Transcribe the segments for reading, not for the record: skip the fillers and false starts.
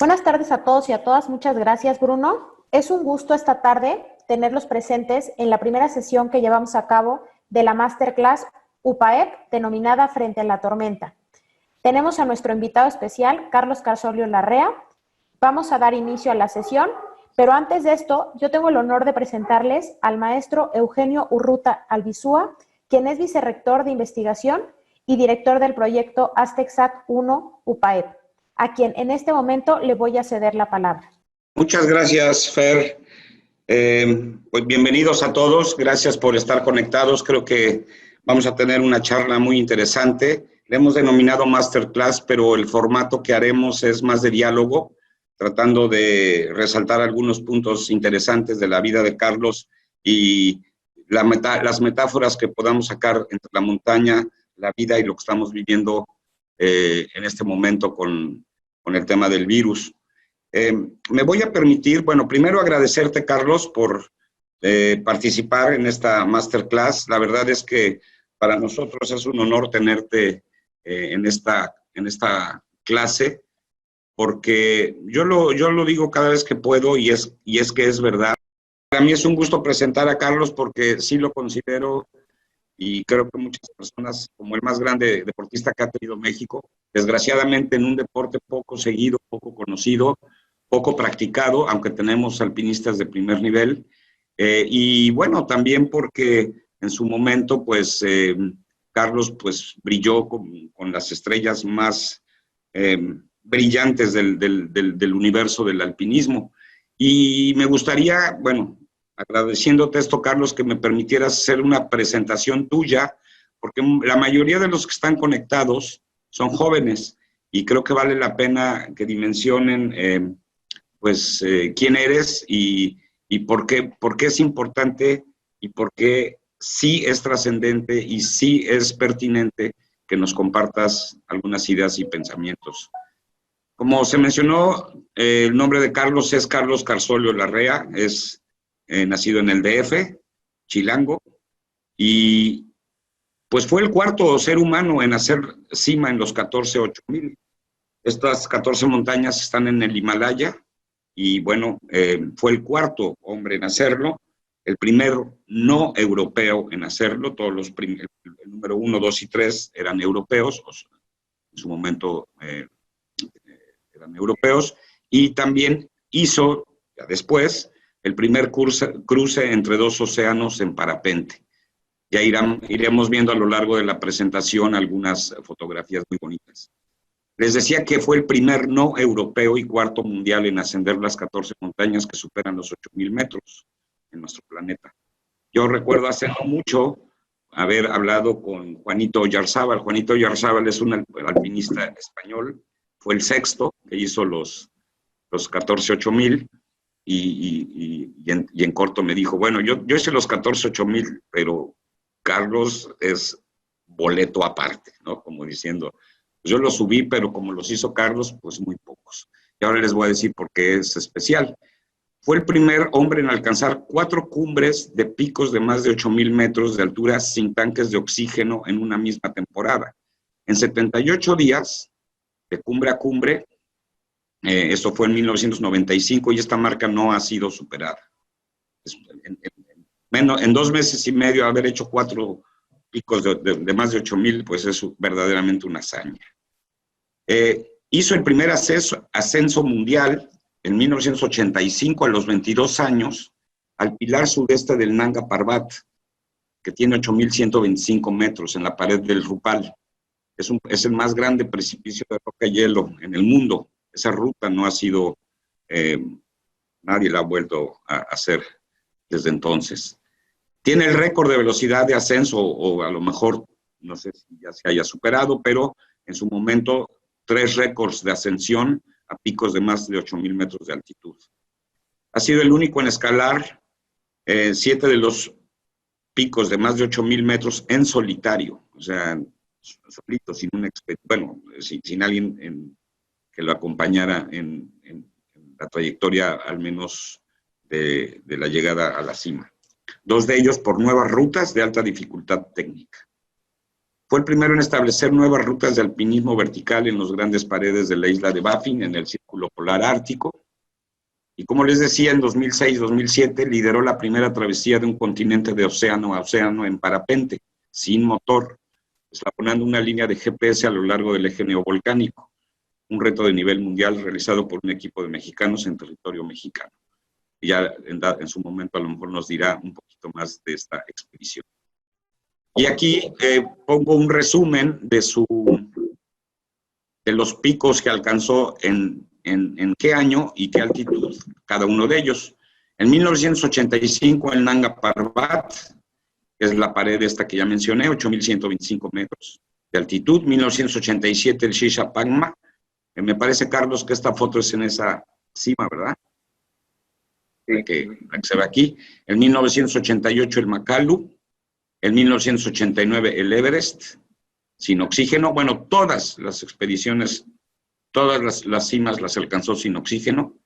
Buenas tardes a todos y a todas. Muchas gracias, Bruno. Es un gusto esta tarde tenerlos presentes en la primera sesión que llevamos a cabo de la Masterclass UPAEP, denominada Frente a la Tormenta. Tenemos a nuestro invitado especial, Carlos Carsolio Larrea. Vamos a dar inicio a la sesión, pero antes de esto, yo tengo el honor de presentarles al maestro Eugenio Urruta Albizúa, quien es vicerrector de investigación y director del proyecto Aztec-SAT 1 UPAEP, a quien en este momento le voy a ceder la palabra. Muchas gracias, Fer. Pues bienvenidos a todos, gracias por estar conectados. Creo que vamos a tener una charla muy interesante. Le hemos denominado Masterclass, pero el formato que haremos es más de diálogo, tratando de resaltar algunos puntos interesantes de la vida de Carlos y las metáforas que podamos sacar entre la montaña, la vida y lo que estamos viviendo en este momento con el tema del virus. Me voy a permitir, bueno, primero agradecerte, Carlos, por participar en esta Masterclass. La verdad es que para nosotros es un honor tenerte en esta clase, porque yo lo digo cada vez que puedo y es que es verdad. Para mí es un gusto presentar a Carlos porque sí lo considero, y creo que muchas personas, como el más grande deportista que ha tenido México, desgraciadamente en un deporte poco seguido, poco conocido, poco practicado, aunque tenemos alpinistas de primer nivel, y bueno, también porque en su momento, pues, Carlos, pues, brilló con las estrellas más brillantes del universo del alpinismo. Y me gustaría, bueno, agradeciéndote esto, Carlos, que me permitieras hacer una presentación tuya, porque la mayoría de los que están conectados son jóvenes y creo que vale la pena que dimensionen quién eres y por qué es importante y por qué sí es trascendente y sí es pertinente que nos compartas algunas ideas y pensamientos. Como se mencionó, el nombre de Carlos es Carlos Carsolio Larrea, es nacido en el DF, Chilango, y pues fue el cuarto ser humano en hacer cima en los 14,8000. Estas 14 montañas están en el Himalaya, y bueno, fue el cuarto hombre en hacerlo, el primero no europeo en hacerlo. Todos el número 1, 2 y 3 eran europeos, en su momento eran europeos, y también hizo, ya después, el primer cruce entre dos océanos en parapente. Ya iremos viendo a lo largo de la presentación algunas fotografías muy bonitas. Les decía que fue el primer no europeo y cuarto mundial en ascender las 14 montañas que superan los 8,000 metros en nuestro planeta. Yo recuerdo hace no mucho haber hablado con Juanito Oyarzábal. Juanito Oyarzábal es un alpinista español, fue el sexto que hizo los 14,8000. Y en corto me dijo, bueno, yo hice los 14,8000, pero Carlos es boleto aparte, ¿no? Como diciendo, yo los subí, pero como los hizo Carlos, pues muy pocos. Y ahora les voy a decir por qué es especial. Fue el primer hombre en alcanzar 4 cumbres de picos de más de 8,000 metros de altura sin tanques de oxígeno en una misma temporada. En 78 días, de cumbre a cumbre, esto fue en 1995 y esta marca no ha sido superada. En 2 meses y medio haber hecho 4 picos de más de 8,000, pues es verdaderamente una hazaña. Hizo el primer ascenso mundial en 1985 a los 22 años al pilar sudeste del Nanga Parbat, que tiene 8,125 metros en la pared del Rupal. Es el más grande precipicio de roca y hielo en el mundo. Esa ruta no ha sido, nadie la ha vuelto a hacer desde entonces. Tiene el récord de velocidad de ascenso, o a lo mejor, no sé si ya se haya superado, pero en su momento 3 récords de ascensión a picos de más de 8,000 metros de altitud. Ha sido el único en escalar 7 de los picos de más de 8,000 metros en solitario, o sea, solito, sin alguien que lo acompañara en la trayectoria, al menos de la llegada a la cima. 2 de ellos por nuevas rutas de alta dificultad técnica. Fue el primero en establecer nuevas rutas de alpinismo vertical en las grandes paredes de la isla de Baffin, en el Círculo Polar Ártico. Y como les decía, en 2006-2007 lideró la primera travesía de un continente de océano a océano en parapente, sin motor, eslabonando una línea de GPS a lo largo del eje neovolcánico, un reto de nivel mundial realizado por un equipo de mexicanos en territorio mexicano. Y ya en su momento a lo mejor nos dirá un poquito más de esta expedición. Y aquí pongo un resumen de los picos que alcanzó en qué año y qué altitud cada uno de ellos. En 1985 el Nanga Parbat, que es la pared esta que ya mencioné, 8.125 metros de altitud. 1987 el Shisha Pagma, me parece, Carlos, que esta foto es en esa cima, ¿verdad? Sí. La que se ve aquí. En 1988 el Makalu, en 1989 el Everest, sin oxígeno. Bueno, todas las expediciones, todas las cimas las alcanzó sin oxígeno.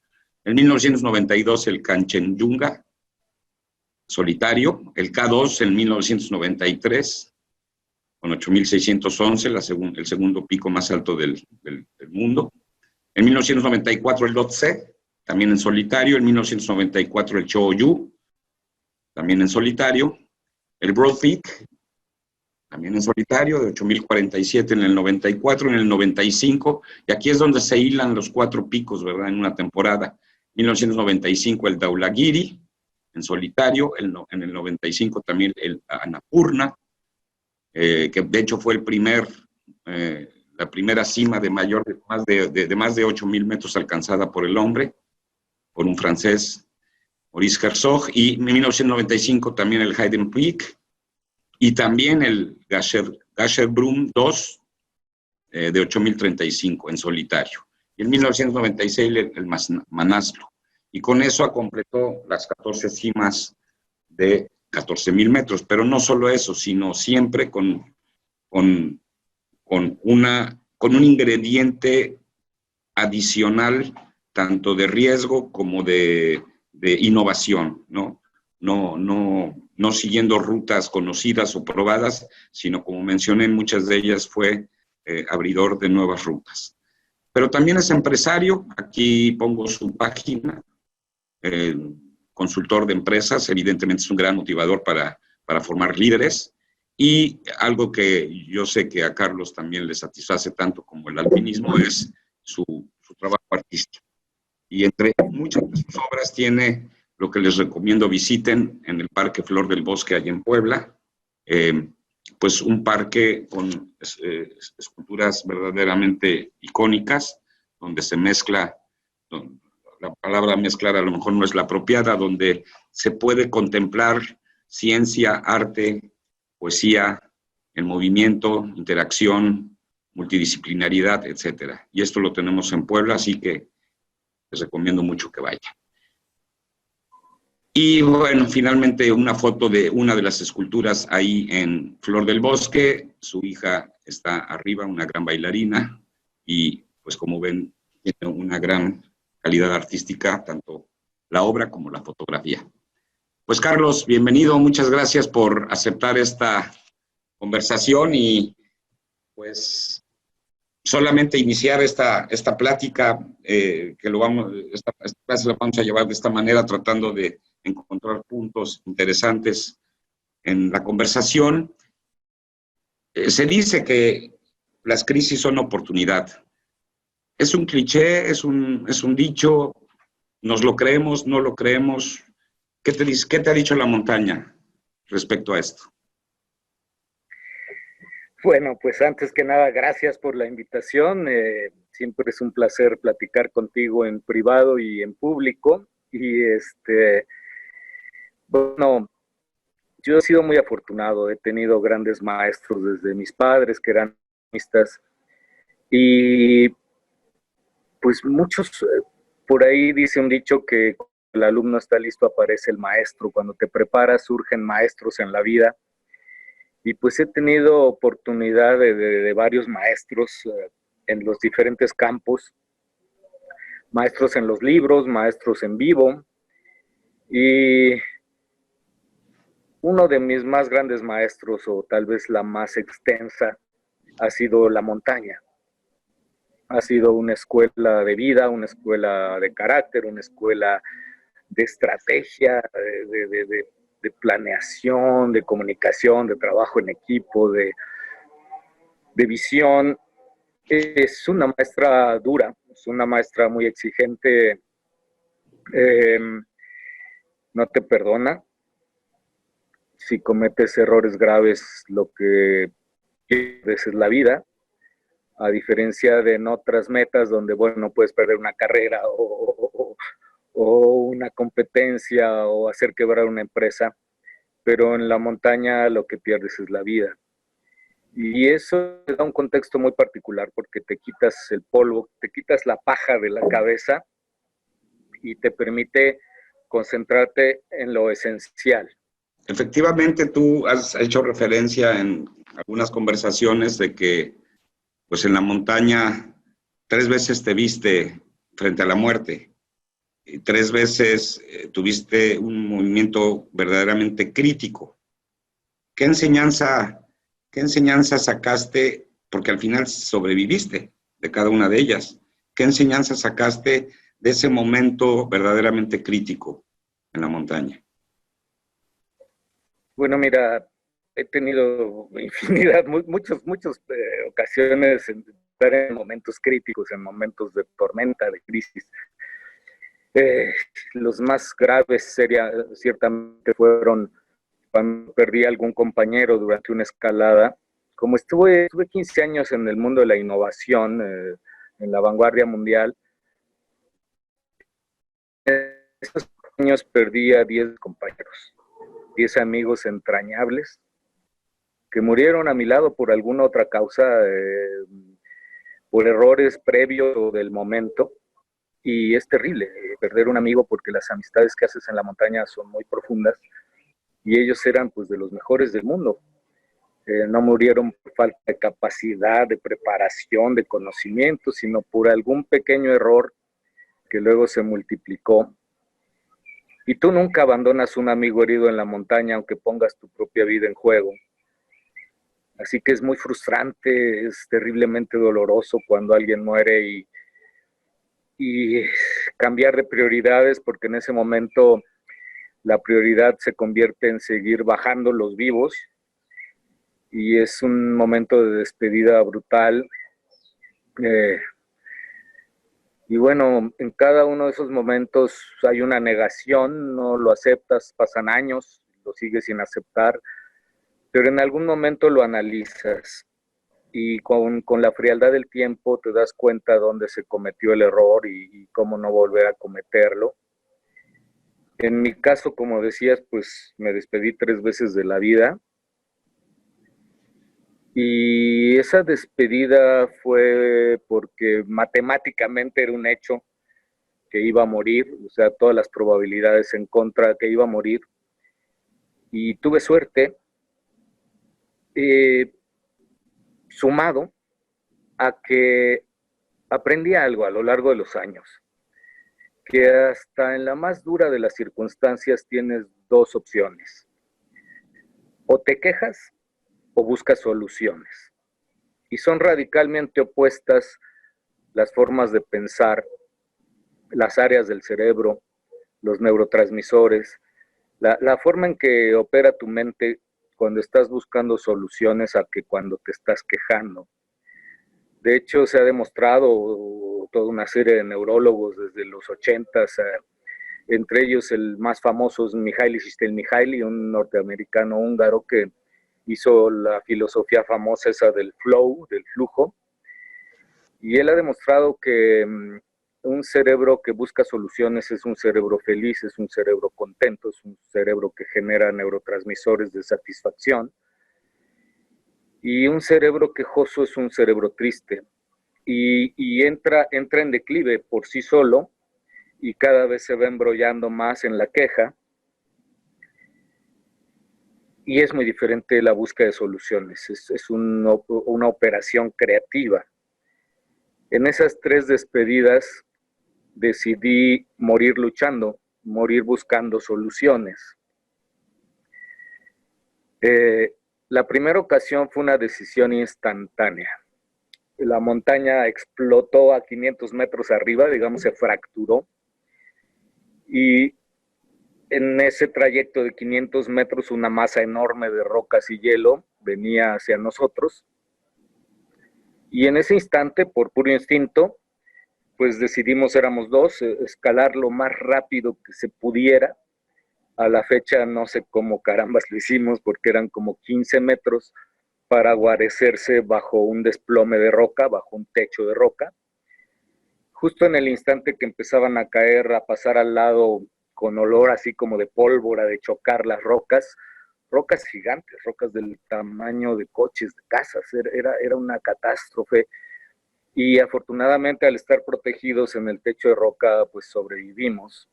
En 1992 el Kanchenjunga, solitario. El K2 en 1993, con 8.611, el segundo pico más alto del mundo. En 1994 el Lhotse, también en solitario. En 1994 el Choyu, también en solitario. El Broad Peak, también en solitario, de 8.047 en el 94, en el 95, y aquí es donde se hilan los 4 picos, ¿verdad?, en una temporada. 1995 el Dhaulagiri, en solitario, en el 95 también el Annapurna, que de hecho fue la primera cima de más de 8.000 metros alcanzada por el hombre, por un francés, Maurice Herzog, y en 1995 también el Hayden Peak, y también el Gasherbrum 2, de 8.035 en solitario. Y en 1996 el Manaslu. Y con eso completó las 14 cimas de 14.000 metros. Pero no solo eso, sino siempre con un ingrediente adicional, tanto de riesgo como de innovación, ¿no? No siguiendo rutas conocidas o probadas, sino, como mencioné, muchas de ellas fue abridor de nuevas rutas. Pero también es empresario, aquí pongo su página, consultor de empresas, evidentemente es un gran motivador para formar líderes, y algo que yo sé que a Carlos también le satisface tanto como el alpinismo es su trabajo artístico. Y entre muchas de sus obras tiene lo que les recomiendo visiten en el Parque Flor del Bosque, allá en Puebla, pues un parque con esculturas verdaderamente icónicas, donde se mezcla, la palabra mezclar a lo mejor no es la apropiada, donde se puede contemplar ciencia, arte, poesía, el movimiento, interacción, multidisciplinaridad, etcétera. Y esto lo tenemos en Puebla, así que les recomiendo mucho que vayan. Y bueno, finalmente una foto de una de las esculturas ahí en Flor del Bosque. Su hija está arriba, una gran bailarina, y pues como ven, tiene una gran calidad artística, tanto la obra como la fotografía. Pues Carlos, bienvenido, muchas gracias por aceptar esta conversación, y pues solamente iniciar esta plática, esta clase la vamos a llevar de esta manera, tratando de encontrar puntos interesantes en la conversación. Se dice que las crisis son oportunidad. Es un cliché, es un dicho, nos lo creemos, no lo creemos. ¿Qué te ha dicho la montaña respecto a esto? Bueno, pues antes que nada, gracias por la invitación. Siempre es un placer platicar contigo en privado y en público. Y bueno, yo he sido muy afortunado. He tenido grandes maestros desde mis padres, que eran artistas. Y pues muchos, por ahí dice un dicho que cuando el alumno está listo aparece el maestro. Cuando te preparas surgen maestros en la vida. Y pues he tenido oportunidad de varios maestros en los diferentes campos, maestros en los libros, maestros en vivo, y uno de mis más grandes maestros, o tal vez la más extensa, ha sido la montaña. Ha sido una escuela de vida, una escuela de carácter, una escuela de estrategia, de planeación, de comunicación, de trabajo en equipo, de visión. Es una maestra dura, es una maestra muy exigente, no te perdona. Si cometes errores graves, lo que pierdes es la vida, a diferencia de en otras metas donde, bueno, puedes perder una carrera o una competencia o hacer quebrar una empresa, pero en la montaña lo que pierdes es la vida. Y eso te da un contexto muy particular porque te quitas el polvo, te quitas la paja de la cabeza y te permite concentrarte en lo esencial. Efectivamente, tú has hecho referencia en algunas conversaciones de que, pues en la montaña, 3 veces te viste frente a la muerte, y 3 veces tuviste un movimiento verdaderamente crítico. ¿Qué enseñanza sacaste? Porque al final sobreviviste de cada una de ellas. ¿Qué enseñanza sacaste de ese momento verdaderamente crítico en la montaña? Bueno, mira, he tenido infinidad, muchas ocasiones en estar en momentos críticos, en momentos de tormenta, de crisis. Los más graves ciertamente fueron cuando perdí a algún compañero durante una escalada. Como estuve 15 años en el mundo de la innovación, en la vanguardia mundial, esos años perdí a 10 compañeros, 10 amigos entrañables que murieron a mi lado por alguna otra causa, por errores previos o del momento. Y es terrible perder un amigo porque las amistades que haces en la montaña son muy profundas y ellos eran pues de los mejores del mundo. No murieron por falta de capacidad, de preparación, de conocimiento, sino por algún pequeño error que luego se multiplicó. Y tú nunca abandonas un amigo herido en la montaña, aunque pongas tu propia vida en juego. Así que es muy frustrante, es terriblemente doloroso cuando alguien muere y cambiar de prioridades, porque en ese momento la prioridad se convierte en seguir bajando los vivos y es un momento de despedida brutal. Y bueno, en cada uno de esos momentos hay una negación, no lo aceptas, pasan años, lo sigues sin aceptar, pero en algún momento lo analizas y con la frialdad del tiempo te das cuenta dónde se cometió el error y cómo no volver a cometerlo. En mi caso, como decías, pues me despedí 3 veces de la vida. Y esa despedida fue porque matemáticamente era un hecho que iba a morir, o sea, todas las probabilidades en contra que iba a morir. Y tuve suerte, sumado a que aprendí algo a lo largo de los años, que hasta en la más dura de las circunstancias tienes 2 opciones: o te quejas o buscas soluciones. Y son radicalmente opuestas las formas de pensar, las áreas del cerebro, los neurotransmisores, la forma en que opera tu mente cuando estás buscando soluciones a que cuando te estás quejando. De hecho, se ha demostrado toda una serie de neurólogos desde los 80s, entre ellos el más famoso es Mihaly Csikszentmihalyi, un norteamericano húngaro que hizo la filosofía famosa esa del flow, del flujo, y él ha demostrado que un cerebro que busca soluciones es un cerebro feliz, es un cerebro contento, es un cerebro que genera neurotransmisores de satisfacción, y un cerebro quejoso es un cerebro triste, y entra en declive por sí solo, y cada vez se va embrollando más en la queja, y es muy diferente la búsqueda de soluciones, es una operación creativa. En esas 3 despedidas decidí morir luchando, morir buscando soluciones. La primera ocasión fue una decisión instantánea. La montaña explotó a 500 metros arriba, digamos, se fracturó. Y en ese trayecto de 500 metros, una masa enorme de rocas y hielo venía hacia nosotros. Y en ese instante, por puro instinto, pues decidimos, éramos dos, escalar lo más rápido que se pudiera. A la fecha no sé cómo carambas lo hicimos, porque eran como 15 metros para guarecerse bajo un desplome de roca, bajo un techo de roca. Justo en el instante que empezaban a caer, a pasar al lado con olor así como de pólvora, de chocar las rocas, rocas gigantes, rocas del tamaño de coches, de casas, era una catástrofe. Y afortunadamente, al estar protegidos en el techo de roca, pues sobrevivimos.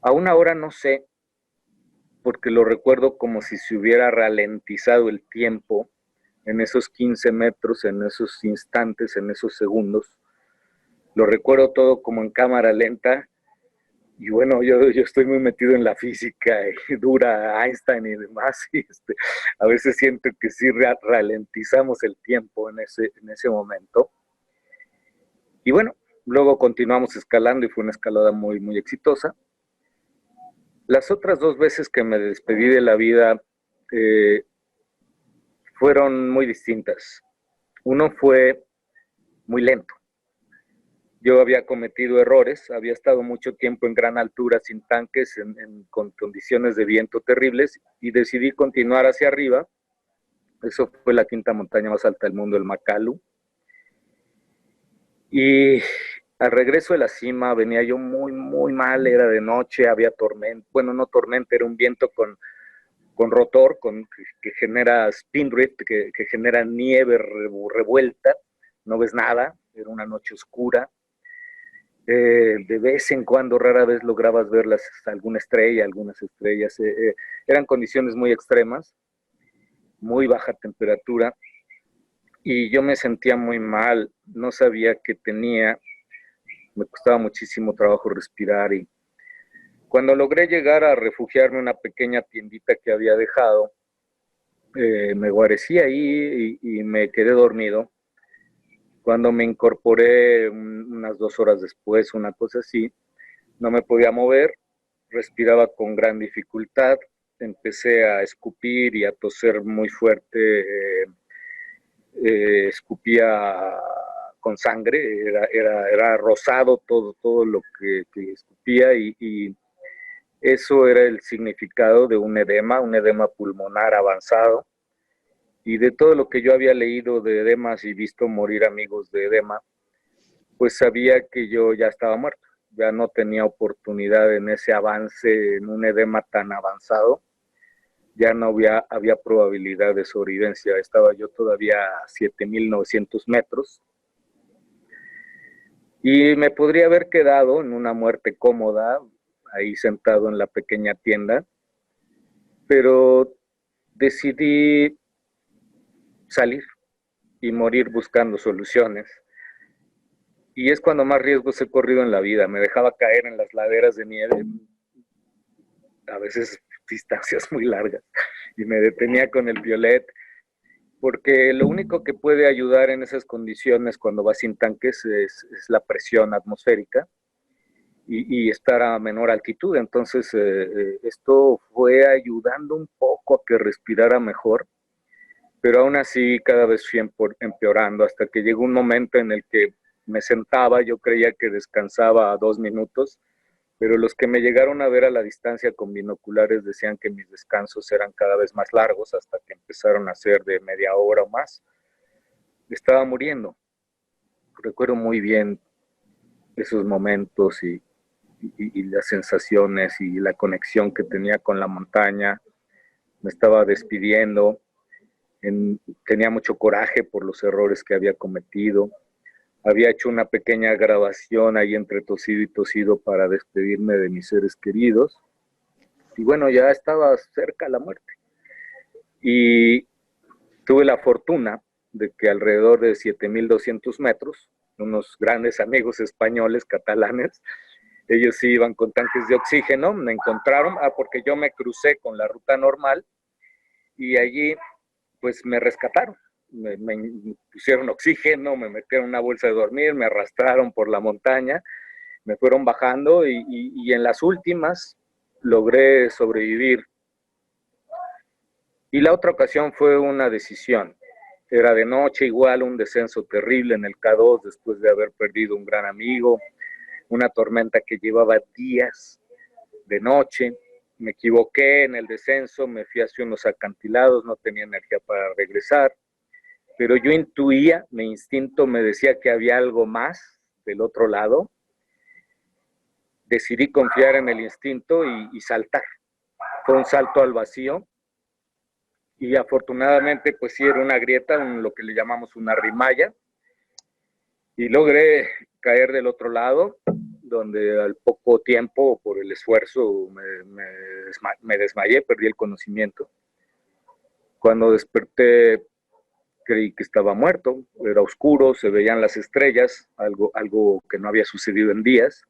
A una hora no sé, porque lo recuerdo como si se hubiera ralentizado el tiempo en esos 15 metros, en esos instantes, en esos segundos. Lo recuerdo todo como en cámara lenta. Y bueno, yo estoy muy metido en la física y dura Einstein y demás. Y a veces siento que sí ralentizamos el tiempo en ese momento. Y bueno, luego continuamos escalando y fue una escalada muy, muy exitosa. Las otras 2 veces que me despedí de la vida fueron muy distintas. Uno fue muy lento. Yo había cometido errores, había estado mucho tiempo en gran altura sin tanques, con condiciones de viento terribles, y decidí continuar hacia arriba. Eso fue la 5ª montaña más alta del mundo, el Makalu. Y al regreso de la cima venía yo muy, muy mal, era de noche, había tormenta, bueno, no tormenta, era un viento con rotor, que genera spin drift, que genera nieve revuelta, no ves nada, era una noche oscura. De vez en cuando, rara vez lograbas ver algunas estrellas. Eran condiciones muy extremas, muy baja temperatura, y yo me sentía muy mal, no sabía qué tenía, me costaba muchísimo trabajo respirar, y cuando logré llegar a refugiarme en una pequeña tiendita que había dejado, me guarecí ahí y me quedé dormido. Cuando me incorporé unas 2 horas después, una cosa así, no me podía mover, respiraba con gran dificultad, empecé a escupir y a toser muy fuerte, escupía con sangre, era rosado todo lo que escupía, y eso era el significado de un edema pulmonar avanzado. Y de todo lo que yo había leído de edemas y visto morir amigos de edema, pues sabía que yo ya estaba muerto, ya no tenía oportunidad en ese avance, en un edema tan avanzado, ya no había probabilidad de sobrevivencia. Estaba yo todavía a 7,900 metros y me podría haber quedado en una muerte cómoda, ahí sentado en la pequeña tienda, pero decidí salir y morir buscando soluciones. Y es cuando más riesgos he corrido en la vida. Me dejaba caer en las laderas de nieve, a veces distancias muy largas, y me detenía con el piolet, porque lo único que puede ayudar en esas condiciones cuando vas sin tanques es la presión atmosférica y estar a menor altitud. Entonces esto fue ayudando un poco a que respirara mejor, pero aún así cada vez fui empeorando, hasta que llegó un momento en el que me sentaba, yo creía que descansaba 2 minutos, pero los que me llegaron a ver a la distancia con binoculares decían que mis descansos eran cada vez más largos, hasta que empezaron a ser de media hora o más. Estaba muriendo. Recuerdo muy bien esos momentos y las sensaciones y la conexión que tenía con la montaña. Me estaba despidiendo, tenía mucho coraje por los errores que había cometido. Había hecho una pequeña grabación ahí entre tosido y tosido para despedirme de mis seres queridos. Y bueno, ya estaba cerca de la muerte. Y tuve la fortuna de que alrededor de 7,200 metros, unos grandes amigos españoles, catalanes, ellos sí iban con tanques de oxígeno, me encontraron, porque yo me crucé con la ruta normal y allí pues me rescataron. Me pusieron oxígeno, me metieron una bolsa de dormir, me arrastraron por la montaña, me fueron bajando y en las últimas logré sobrevivir. Y la otra ocasión fue una decisión. Era de noche, igual un descenso terrible en el K2 después de haber perdido un gran amigo, una tormenta que llevaba días de noche. Me equivoqué en el descenso, me fui hacia unos acantilados, no tenía energía para regresar, pero yo intuía, mi instinto me decía que había algo más del otro lado. Decidí confiar en el instinto y saltar. Fue un salto al vacío y afortunadamente pues sí era una grieta, lo que le llamamos una rimalla, y logré caer del otro lado, donde al poco tiempo, por el esfuerzo, me desmayé, perdí el conocimiento. Cuando desperté, creí que estaba muerto, era oscuro, se veían las estrellas, algo que no había sucedido en días,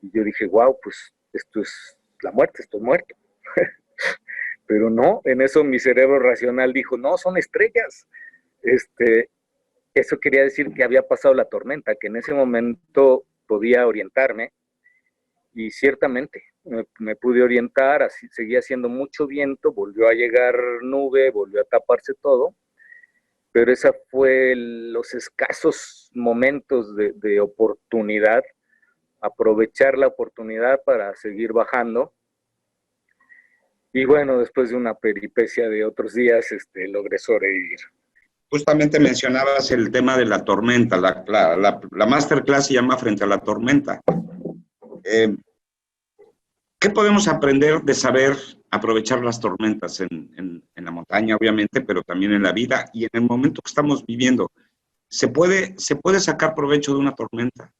y yo dije, wow, pues esto es la muerte, estoy muerto. Pero no, en eso mi cerebro racional dijo, no, son estrellas. Eso quería decir que había pasado la tormenta, que en ese momento podía orientarme, y ciertamente me pude orientar, así, seguía haciendo mucho viento, volvió a llegar nube, volvió a taparse todo, pero esa fue los escasos momentos de oportunidad, aprovechar la oportunidad para seguir bajando. Y bueno, después de una peripecia de otros días, logré sobrevivir. Justamente mencionabas el tema de la tormenta, la masterclass se llama Frente a la Tormenta. ¿Qué podemos aprender de saber aprovechar las tormentas en la montaña, obviamente, pero también en la vida y en el momento que estamos viviendo? ¿Se puede sacar provecho de una tormenta?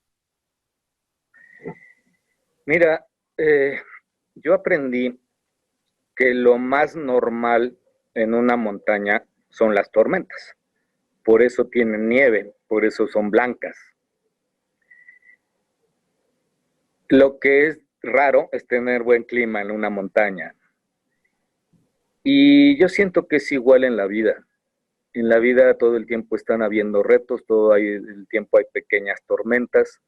Mira, yo aprendí que lo más normal en una montaña son las tormentas. Por eso tienen nieve, por eso son blancas. Lo que es raro es tener buen clima en una montaña. Y yo siento que es igual en la vida. En la vida todo el tiempo están habiendo retos, todo el tiempo hay pequeñas tormentas.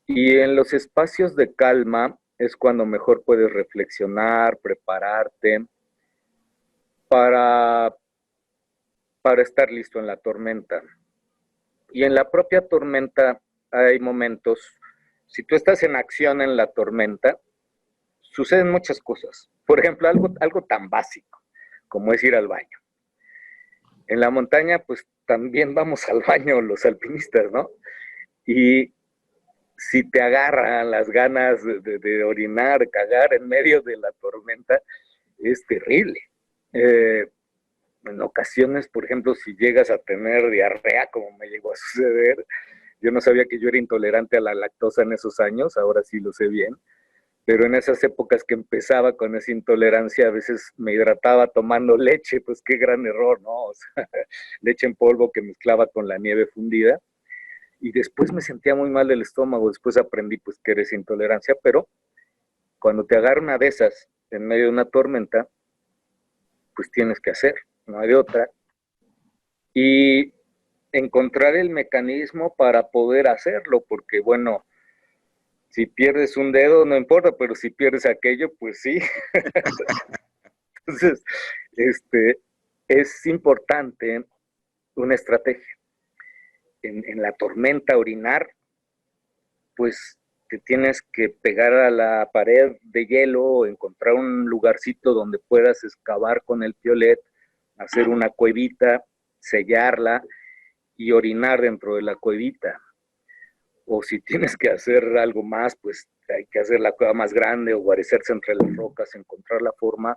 Y en los espacios de calma es cuando mejor puedes reflexionar, prepararte para estar listo en la tormenta. Y en la propia tormenta hay momentos, si tú estás en acción en la tormenta, suceden muchas cosas. Por ejemplo, algo tan básico como es ir al baño. En la montaña, pues también vamos al baño los alpinistas, ¿no? Y si te agarran las ganas de orinar, cagar en medio de la tormenta, es terrible. En ocasiones, por ejemplo, si llegas a tener diarrea, como me llegó a suceder, yo no sabía que yo era intolerante a la lactosa en esos años, ahora sí lo sé bien, pero en esas épocas que empezaba con esa intolerancia, a veces me hidrataba tomando leche, pues qué gran error, ¿no? O sea, leche en polvo que mezclaba con la nieve fundida, y después me sentía muy mal del estómago, después aprendí pues que eres intolerancia, pero cuando te agarra una de esas en medio de una tormenta, pues tienes que hacer, no hay de otra, y encontrar el mecanismo para poder hacerlo, porque bueno, si pierdes un dedo no importa, pero si pierdes aquello, pues sí. Entonces, es importante una estrategia. En la tormenta orinar, pues te tienes que pegar a la pared de hielo, encontrar un lugarcito donde puedas excavar con el piolet, hacer una cuevita, sellarla y orinar dentro de la cuevita. O si tienes que hacer algo más, pues hay que hacer la cueva más grande o guarecerse entre las rocas, encontrar la forma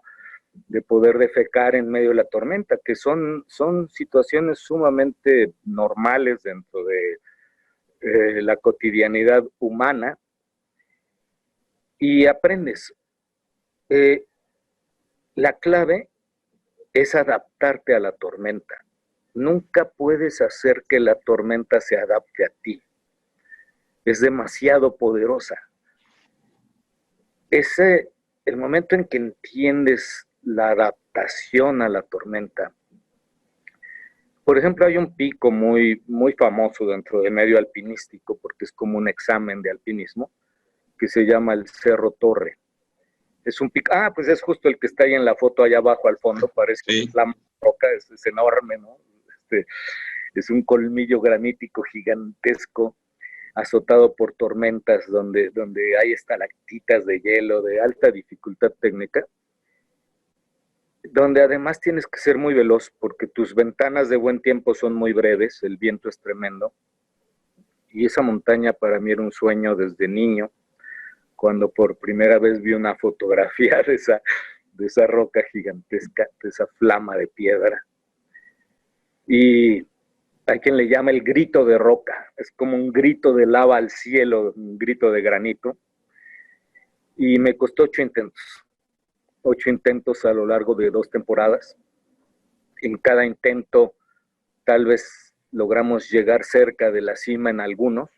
de poder defecar en medio de la tormenta, que son situaciones sumamente normales dentro de la cotidianidad humana, y aprendes. La clave es adaptarte a la tormenta. Nunca puedes hacer que la tormenta se adapte a ti. es demasiado poderosa. El momento en que entiendes la adaptación a la tormenta. Por ejemplo, hay un pico muy, muy famoso dentro del medio alpinístico, porque es como un examen de alpinismo, que se llama el Cerro Torre. Es un pico, pues es justo el que está ahí en la foto allá abajo al fondo, parece Sí. una flama roca, es enorme, ¿no? Es un colmillo granítico gigantesco, azotado por tormentas, donde hay estalactitas de hielo de alta dificultad técnica, donde además tienes que ser muy veloz porque tus ventanas de buen tiempo son muy breves, el viento es tremendo, y esa montaña para mí era un sueño desde niño, cuando por primera vez vi una fotografía de esa roca gigantesca, de esa flama de piedra. Y hay quien le llama el grito de roca, es como un grito de lava al cielo, un grito de granito, y me costó 8 intentos a lo largo de 2 temporadas. En cada intento tal vez logramos llegar cerca de la cima en algunos,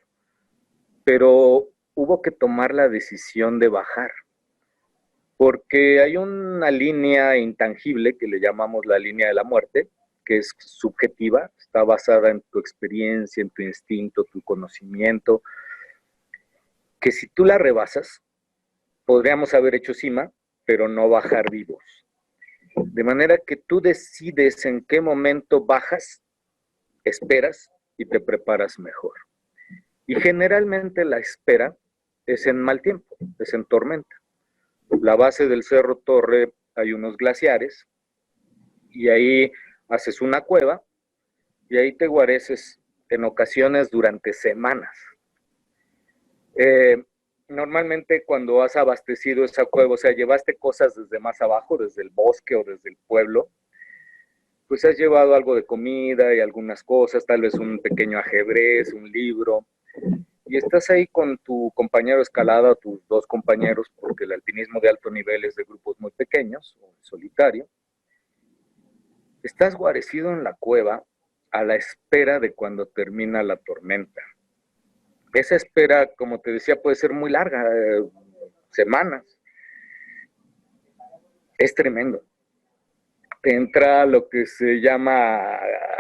pero hubo que tomar la decisión de bajar, porque hay una línea intangible que le llamamos la línea de la muerte, que es subjetiva, está basada en tu experiencia, en tu instinto, tu conocimiento, que si tú la rebasas, podríamos haber hecho cima, pero no bajar vivos. De manera que tú decides en qué momento bajas, esperas y te preparas mejor. Y generalmente la espera es en mal tiempo, es en tormenta. La base del Cerro Torre hay unos glaciares y ahí haces una cueva y ahí te guareces en ocasiones durante semanas. Normalmente cuando has abastecido esa cueva, o sea, llevaste cosas desde más abajo, desde el bosque o desde el pueblo, pues has llevado algo de comida y algunas cosas, tal vez un pequeño ajedrez, un libro, y estás ahí con tu compañero de escalada, tus 2 compañeros, porque el alpinismo de alto nivel es de grupos muy pequeños, o solitario. Estás guarecido en la cueva a la espera de cuando termina la tormenta. Esa espera, como te decía, puede ser muy larga, semanas. Es tremendo. Te entra lo que se llama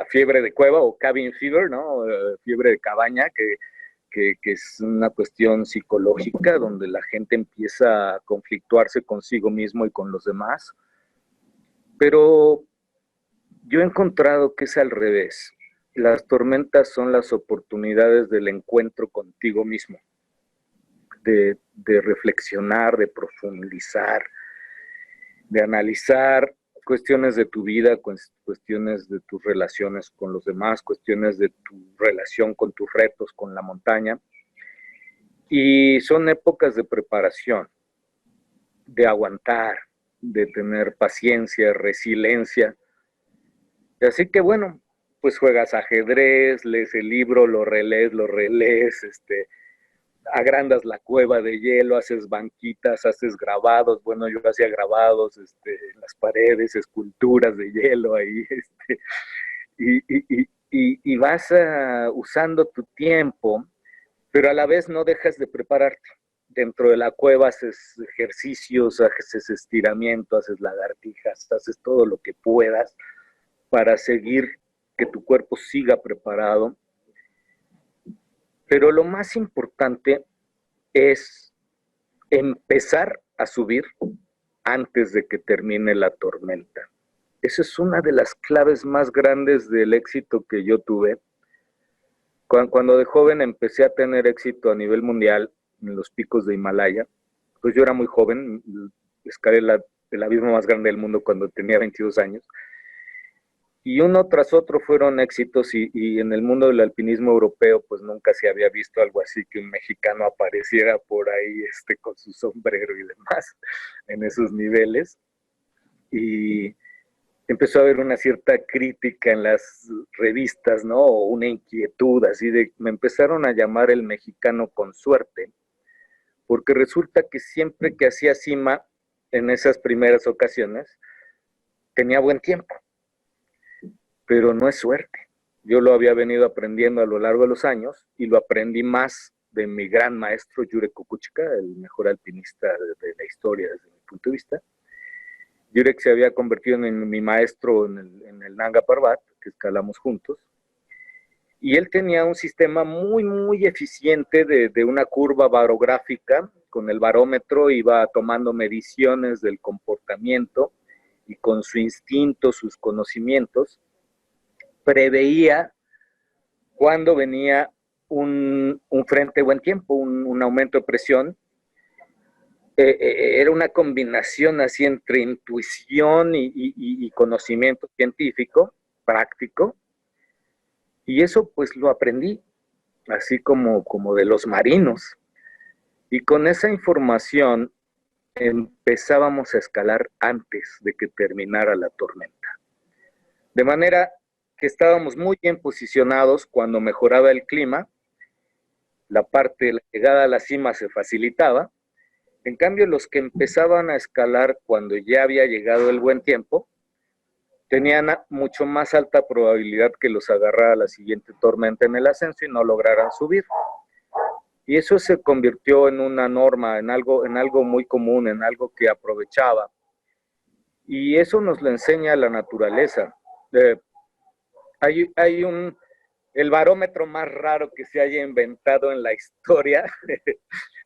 fiebre de cueva o cabin fever, ¿no? Fiebre de cabaña, que es una cuestión psicológica donde la gente empieza a conflictuarse consigo mismo y con los demás. Pero yo he encontrado que es al revés. Las tormentas son las oportunidades del encuentro contigo mismo, de reflexionar, de profundizar, de analizar cuestiones de tu vida, cuestiones de tus relaciones con los demás, cuestiones de tu relación con tus retos, con la montaña. Y son épocas de preparación, de aguantar, de tener paciencia, resiliencia. Así que bueno, pues juegas ajedrez, lees el libro, lo relees, agrandas la cueva de hielo, haces banquitas, haces grabados. Bueno, yo hacía grabados en las paredes, esculturas de hielo ahí, y vas usando tu tiempo, pero a la vez no dejas de prepararte. Dentro de la cueva haces ejercicios, haces estiramiento, haces lagartijas, haces todo lo que puedas para seguir que tu cuerpo siga preparado. Pero lo más importante es empezar a subir antes de que termine la tormenta. Esa es una de las claves más grandes del éxito que yo tuve. Cuando de joven empecé a tener éxito a nivel mundial en los picos de Himalaya, pues yo era muy joven, escalé el abismo más grande del mundo cuando tenía 22 años, y uno tras otro fueron éxitos, y en el mundo del alpinismo europeo pues nunca se había visto algo así, que un mexicano apareciera por ahí con su sombrero y demás en esos niveles. Y empezó a haber una cierta crítica en las revistas, ¿no? O una inquietud así me empezaron a llamar el mexicano con suerte, porque resulta que siempre que hacía cima en esas primeras ocasiones tenía buen tiempo, pero no es suerte. Yo lo había venido aprendiendo a lo largo de los años y lo aprendí más de mi gran maestro Jurek Kukuczka, el mejor alpinista de la historia desde mi punto de vista. Jurek se había convertido en mi maestro en el Nanga Parbat, que escalamos juntos, y él tenía un sistema muy, muy eficiente de una curva barográfica. Con el barómetro iba tomando mediciones del comportamiento y con su instinto, sus conocimientos, preveía cuando venía un frente de buen tiempo, un aumento de presión. Era una combinación así entre intuición y conocimiento científico, práctico, y eso pues lo aprendí, así como de los marinos. Y con esa información empezábamos a escalar antes de que terminara la tormenta. De manera que estábamos muy bien posicionados cuando mejoraba el clima, la parte de la llegada a la cima se facilitaba. En cambio, los que empezaban a escalar cuando ya había llegado el buen tiempo, tenían mucho más alta probabilidad que los agarrara la siguiente tormenta en el ascenso y no lograran subir. Y eso se convirtió en una norma, en algo muy común, en algo que aprovechaba. Y eso nos lo enseña la naturaleza. Hay el barómetro más raro que se haya inventado en la historia,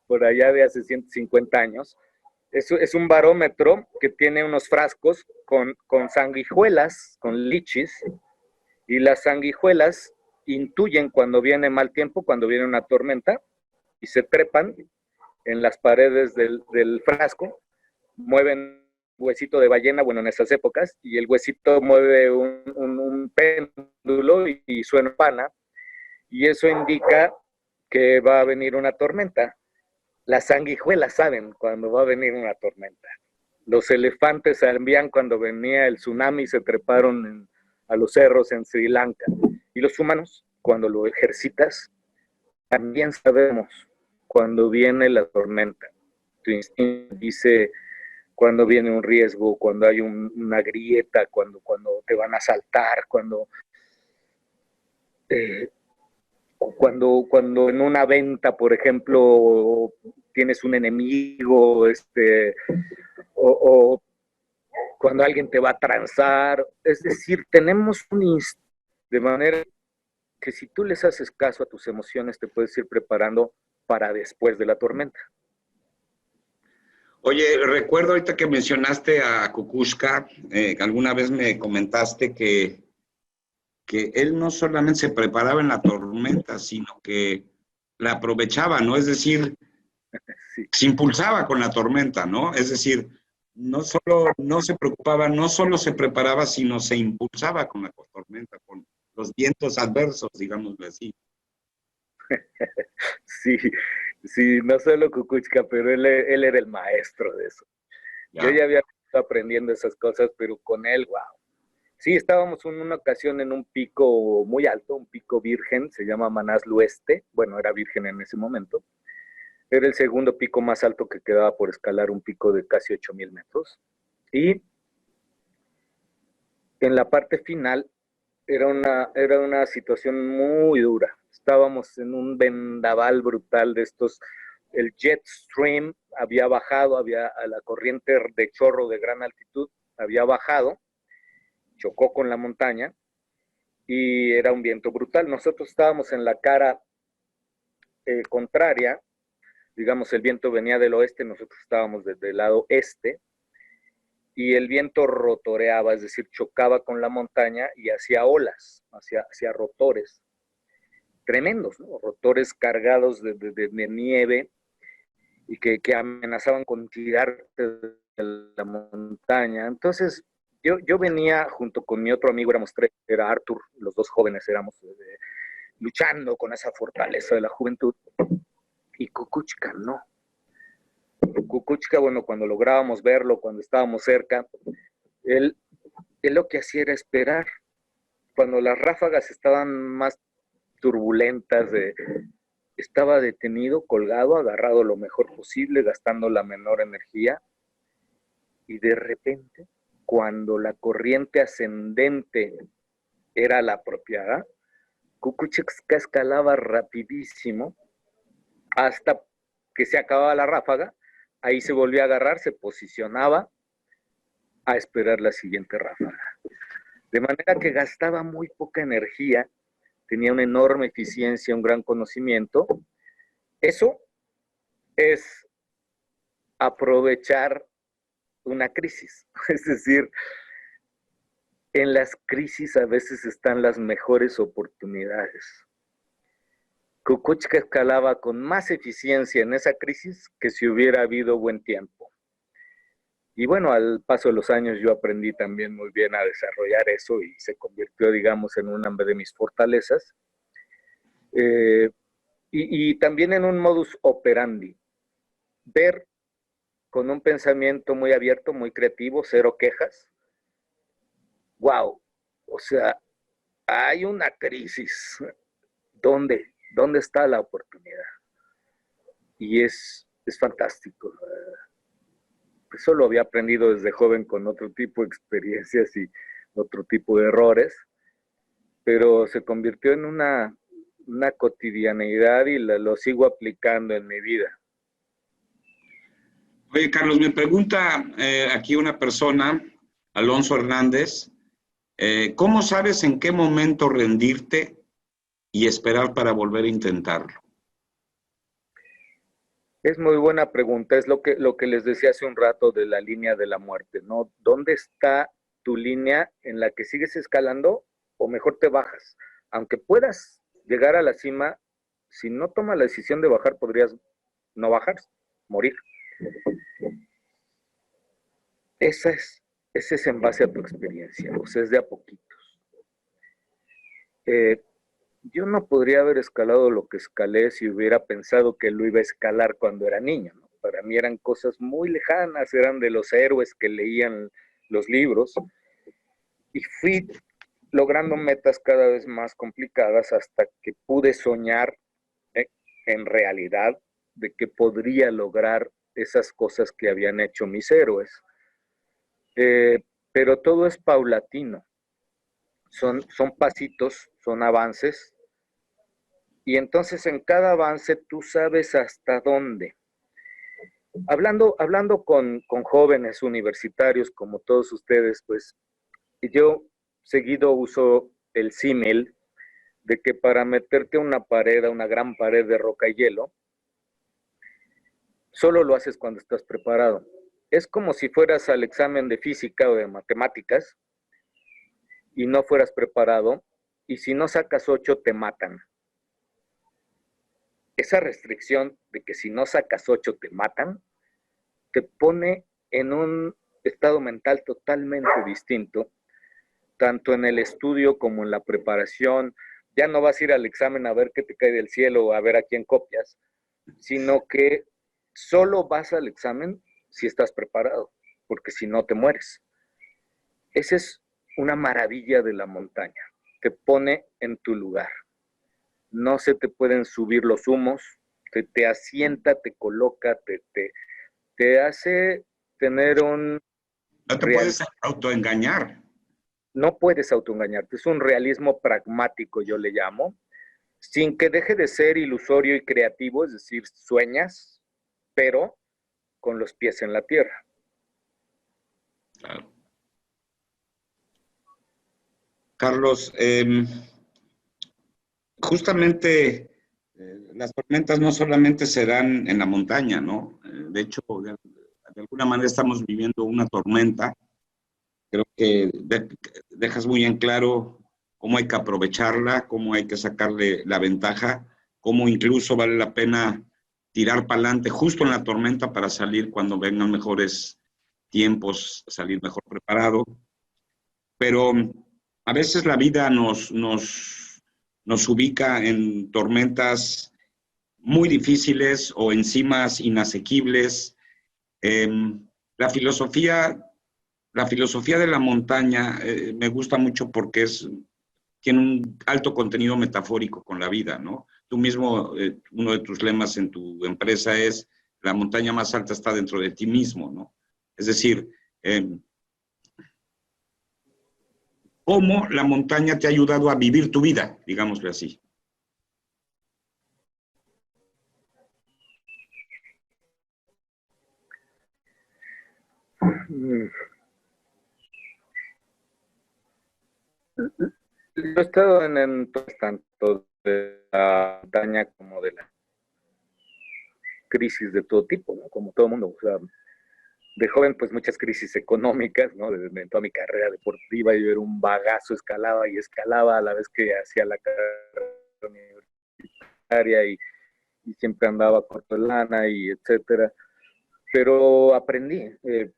por allá de hace 150 años. Es un barómetro que tiene unos frascos con sanguijuelas, con lichis, y las sanguijuelas intuyen cuando viene mal tiempo, cuando viene una tormenta, y se trepan en las paredes del frasco, mueven huesito de ballena, bueno, en esas épocas, y el huesito mueve un péndulo y suena pana, y eso indica que va a venir una tormenta. Las sanguijuelas saben cuando va a venir una tormenta. Los elefantes sabían cuando venía el tsunami y se treparon a los cerros en Sri Lanka. Y los humanos, cuando lo ejercitas, también sabemos cuando viene la tormenta. Tu instinto dice cuando viene un riesgo, cuando hay una grieta, cuando te van a asaltar, cuando en una venta, por ejemplo, tienes un enemigo, o cuando alguien te va a transar. Es decir, tenemos un instinto, de manera que si tú les haces caso a tus emociones, te puedes ir preparando para después de la tormenta. Oye, recuerdo ahorita que mencionaste a Kukuczka, alguna vez me comentaste que él no solamente se preparaba en la tormenta, sino que la aprovechaba, ¿no? Es decir, sí, se impulsaba con la tormenta, ¿no? Es decir, no se preocupaba, no solo se preparaba, sino se impulsaba con la tormenta, con los vientos adversos, digámoslo así. Sí, sí, no solo Kukuczka, pero él era el maestro de eso. Ya. Yo ya había estado aprendiendo esas cosas, pero con él, wow. Sí, estábamos en una ocasión en un pico muy alto, un pico virgen, se llama Manaslu Este, bueno, era virgen en ese momento. Era el segundo pico más alto que quedaba por escalar, un pico de casi 8,000 metros. Y en la parte final era una situación muy dura. Estábamos en un vendaval brutal de estos. El jet stream había bajado, a la corriente de chorro de gran altitud había bajado, chocó con la montaña y era un viento brutal. Nosotros estábamos en la cara contraria, digamos, el viento venía del oeste, nosotros estábamos desde el lado este, y el viento rotoreaba, es decir, chocaba con la montaña y hacía olas, hacía rotores tremendos, ¿no? Rotores cargados de nieve y que amenazaban con tirarte de la montaña. Entonces, yo venía junto con mi otro amigo, éramos tres, era Arthur, los dos jóvenes éramos luchando con esa fortaleza de la juventud, y Kukuczka no. Kukuczka, bueno, cuando lográbamos verlo, cuando estábamos cerca, él lo que hacía era esperar. Cuando las ráfagas estaban más turbulentas, estaba detenido, colgado, agarrado lo mejor posible, gastando la menor energía, y de repente, cuando la corriente ascendente era la apropiada, Kukuczka escalaba rapidísimo hasta que se acababa la ráfaga, ahí se volvía a agarrar, se posicionaba a esperar la siguiente ráfaga. De manera que gastaba muy poca energía, tenía una enorme eficiencia, un gran conocimiento. Eso es aprovechar una crisis. Es decir, en las crisis a veces están las mejores oportunidades. Kukuchka escalaba con más eficiencia en esa crisis que si hubiera habido buen tiempo. Y bueno, al paso de los años yo aprendí también muy bien a desarrollar eso y se convirtió, digamos, en una de mis fortalezas. Y también en un modus operandi. Ver con un pensamiento muy abierto, muy creativo, cero quejas. ¡Wow! O sea, hay una crisis. ¿Dónde? ¿Dónde está la oportunidad? Y es fantástico. Eso lo había aprendido desde joven con otro tipo de experiencias y otro tipo de errores, pero se convirtió en una cotidianeidad y lo sigo aplicando en mi vida. Oye, Carlos, me pregunta aquí una persona, Alonso Hernández, ¿cómo sabes en qué momento rendirte y esperar para volver a intentarlo? Es muy buena pregunta, es lo que les decía hace un rato de la línea de la muerte, ¿no? ¿Dónde está tu línea en la que sigues escalando o mejor te bajas? Aunque puedas llegar a la cima, si no tomas la decisión de bajar, podrías no bajar, morir. Ese es en base a tu experiencia, o sea, es de a poquitos. Yo no podría haber escalado lo que escalé si hubiera pensado que lo iba a escalar cuando era niño, ¿no? Para mí eran cosas muy lejanas, eran de los héroes que leían los libros, y fui logrando metas cada vez más complicadas hasta que pude soñar en realidad de que podría lograr esas cosas que habían hecho mis héroes. Pero todo es paulatino, son pasitos, son avances, y entonces en cada avance tú sabes hasta dónde. Hablando con jóvenes universitarios como todos ustedes, pues yo seguido uso el símil de que para meterte a una pared, a una gran pared de roca y hielo, solo lo haces cuando estás preparado. Es como si fueras al examen de física o de matemáticas y no fueras preparado, y si no sacas 8 te matan. Esa restricción de que si no sacas 8 te matan, te pone en un estado mental totalmente distinto, tanto en el estudio como en la preparación. Ya no vas a ir al examen a ver qué te cae del cielo o a ver a quién copias, sino que solo vas al examen si estás preparado, porque si no te mueres. Esa es una maravilla de la montaña, te pone en tu lugar. No se te pueden subir los humos, te asienta, te coloca, te hace tener un... No te puedes autoengañar. No puedes autoengañarte, es un realismo pragmático, yo le llamo, sin que deje de ser ilusorio y creativo, es decir, sueñas, pero con los pies en la tierra. Claro. Carlos, justamente las tormentas no solamente se dan en la montaña, ¿no? De hecho, de alguna manera estamos viviendo una tormenta. Creo que dejas muy en claro cómo hay que aprovecharla, cómo hay que sacarle la ventaja, cómo incluso vale la pena tirar para adelante justo en la tormenta para salir cuando vengan mejores tiempos, salir mejor preparado. Pero a veces la vida nos ubica en tormentas muy difíciles o en cimas inasequibles. La filosofía de la montaña me gusta mucho porque tiene un alto contenido metafórico con la vida, ¿no? Tú mismo, uno de tus lemas en tu empresa es: la montaña más alta está dentro de ti mismo, ¿no? Es decir, cómo la montaña te ha ayudado a vivir tu vida, digámoslo así. Yo he estado en tanto de la montaña como de la crisis de todo tipo, ¿no? Como todo el mundo. O sea, de joven, pues muchas crisis económicas, ¿no? En toda mi carrera deportiva yo era un bagazo, escalaba y escalaba a la vez que hacía la carrera universitaria y siempre andaba corto de lana y etcétera. Pero aprendí. Eh,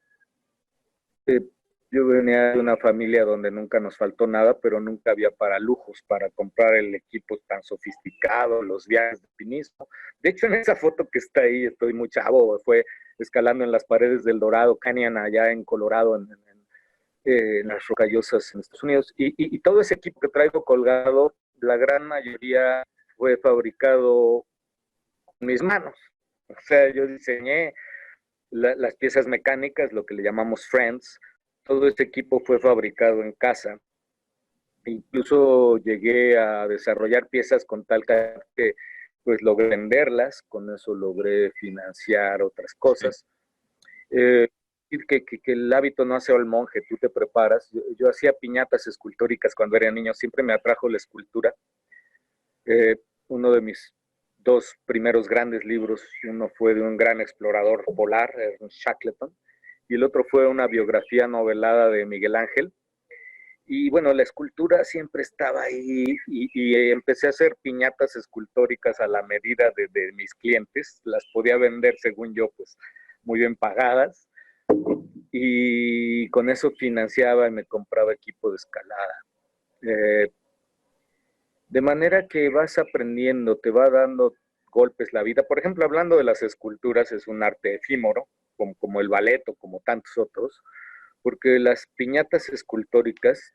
yo venía de una familia donde nunca nos faltó nada, pero nunca había para lujos, para comprar el equipo tan sofisticado, los viajes de alpinismo. De hecho, en esa foto que está ahí, estoy muy chavo, fue escalando en las paredes del Dorado Canyon, allá en Colorado, en las Rocallosas en Estados Unidos. Y todo ese equipo que traigo colgado, la gran mayoría fue fabricado con mis manos. O sea, yo diseñé las piezas mecánicas, lo que le llamamos Friends. Todo este equipo fue fabricado en casa. Incluso llegué a desarrollar piezas con tal que pues logré venderlas, con eso logré financiar otras cosas. Que el hábito no hace al monje, tú te preparas. Yo hacía piñatas escultóricas cuando era niño, siempre me atrajo la escultura. Uno de mis dos primeros grandes libros, uno fue de un gran explorador polar, Shackleton, y el otro fue una biografía novelada de Miguel Ángel. Y bueno, la escultura siempre estaba ahí y empecé a hacer piñatas escultóricas a la medida de mis clientes. Las podía vender, según yo, pues muy bien pagadas. Y con eso financiaba y me compraba equipo de escalada. De manera que vas aprendiendo, te va dando golpes la vida. Por ejemplo, hablando de las esculturas, es un arte efímero, como el ballet o como tantos otros, porque las piñatas escultóricas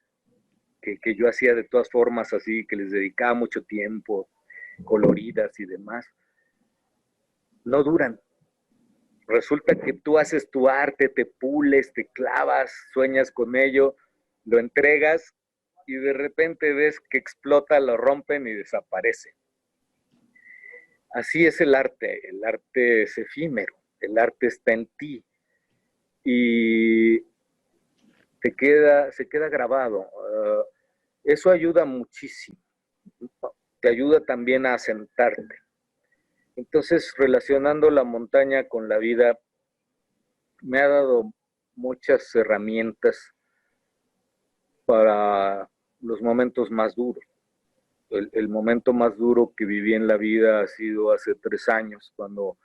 que yo hacía de todas formas así, que les dedicaba mucho tiempo, coloridas y demás, no duran. Resulta que tú haces tu arte, te pules, te clavas, sueñas con ello, lo entregas y de repente ves que explota, lo rompen y desaparece. Así es el arte es efímero, el arte está en ti y se queda grabado. Eso ayuda muchísimo, te ayuda también a asentarte. Entonces, relacionando la montaña con la vida, me ha dado muchas herramientas para los momentos más duros. El momento más duro que viví en la vida ha sido hace 3 años, cuando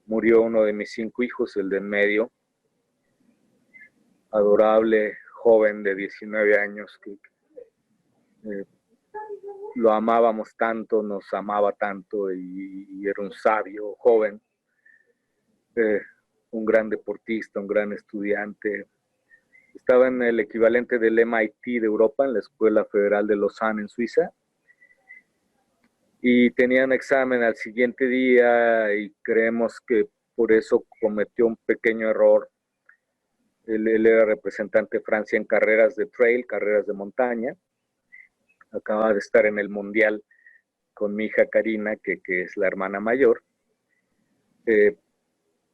murió uno de mis 5 hijos, el de en medio, adorable, joven de 19 años, que lo amábamos tanto, nos amaba tanto y era un sabio, joven, un gran deportista, un gran estudiante. Estaba en el equivalente del MIT de Europa, en la Escuela Federal de Lausanne, en Suiza, y tenía un examen al siguiente día y creemos que por eso cometió un pequeño error. Él era representante de Francia en carreras de trail, carreras de montaña. Acababa de estar en el Mundial con mi hija Karina, que es la hermana mayor.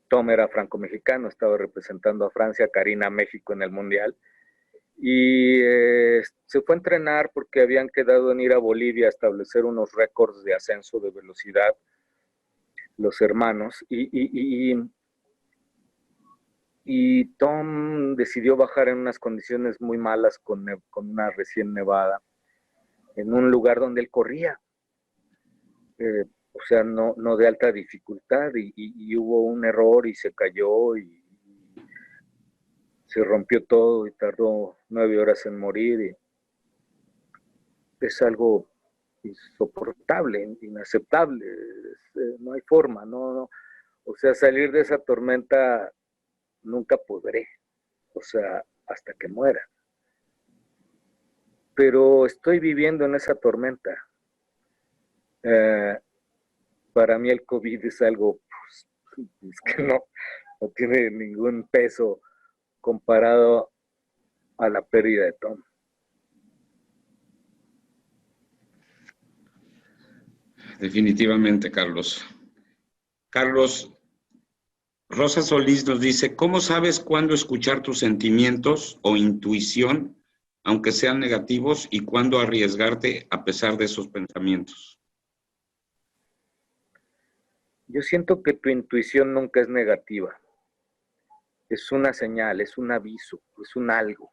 Tom era franco-mexicano, estaba representando a Francia, Karina a México en el Mundial. Y se fue a entrenar porque habían quedado en ir a Bolivia a establecer unos récords de ascenso de velocidad, los hermanos. Y Tom decidió bajar en unas condiciones muy malas con una recién nevada, en un lugar donde él corría. O sea, no de alta dificultad, y hubo un error y se cayó y se rompió todo y tardó 9 horas en morir. Y es algo insoportable, inaceptable, no hay forma, no. O sea, salir de esa tormenta nunca podré, o sea, hasta que muera. Pero estoy viviendo en esa tormenta. Para mí el COVID es algo pues, es que no tiene ningún peso comparado a la pérdida de Tom. Definitivamente, Carlos. Carlos, Rosa Solís nos dice, ¿cómo sabes cuándo escuchar tus sentimientos o intuición, aunque sean negativos, y cuándo arriesgarte a pesar de esos pensamientos? Yo siento que tu intuición nunca es negativa. Es una señal, es un aviso, es un algo.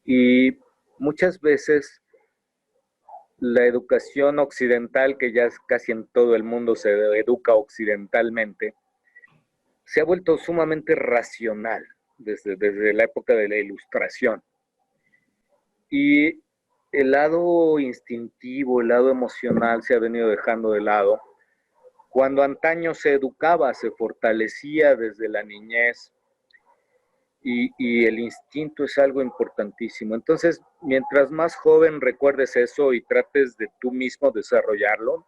Y muchas veces la educación occidental, que ya casi en todo el mundo se educa occidentalmente, se ha vuelto sumamente racional desde la época de la Ilustración. Y el lado instintivo, el lado emocional se ha venido dejando de lado. Cuando antaño se educaba, se fortalecía desde la niñez, y el instinto es algo importantísimo. Entonces, mientras más joven recuerdes eso y trates de tú mismo desarrollarlo,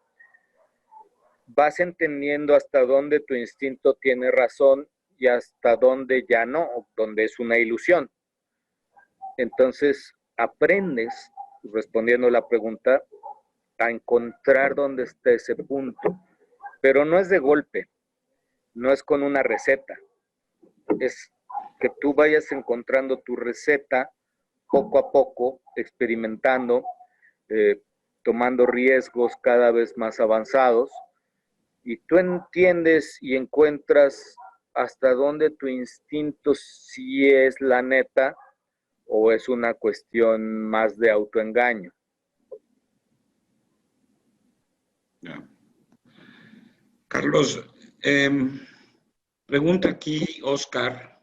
vas entendiendo hasta dónde tu instinto tiene razón y hasta dónde ya no, donde es una ilusión. Entonces, aprendes, respondiendo a la pregunta, a encontrar dónde está ese punto. Pero no es de golpe, no es con una receta, es que tú vayas encontrando tu receta poco a poco, experimentando, tomando riesgos cada vez más avanzados, y tú entiendes y encuentras hasta dónde tu instinto sí es la neta o es una cuestión más de autoengaño. Yeah. Carlos, pregunta aquí, Oscar,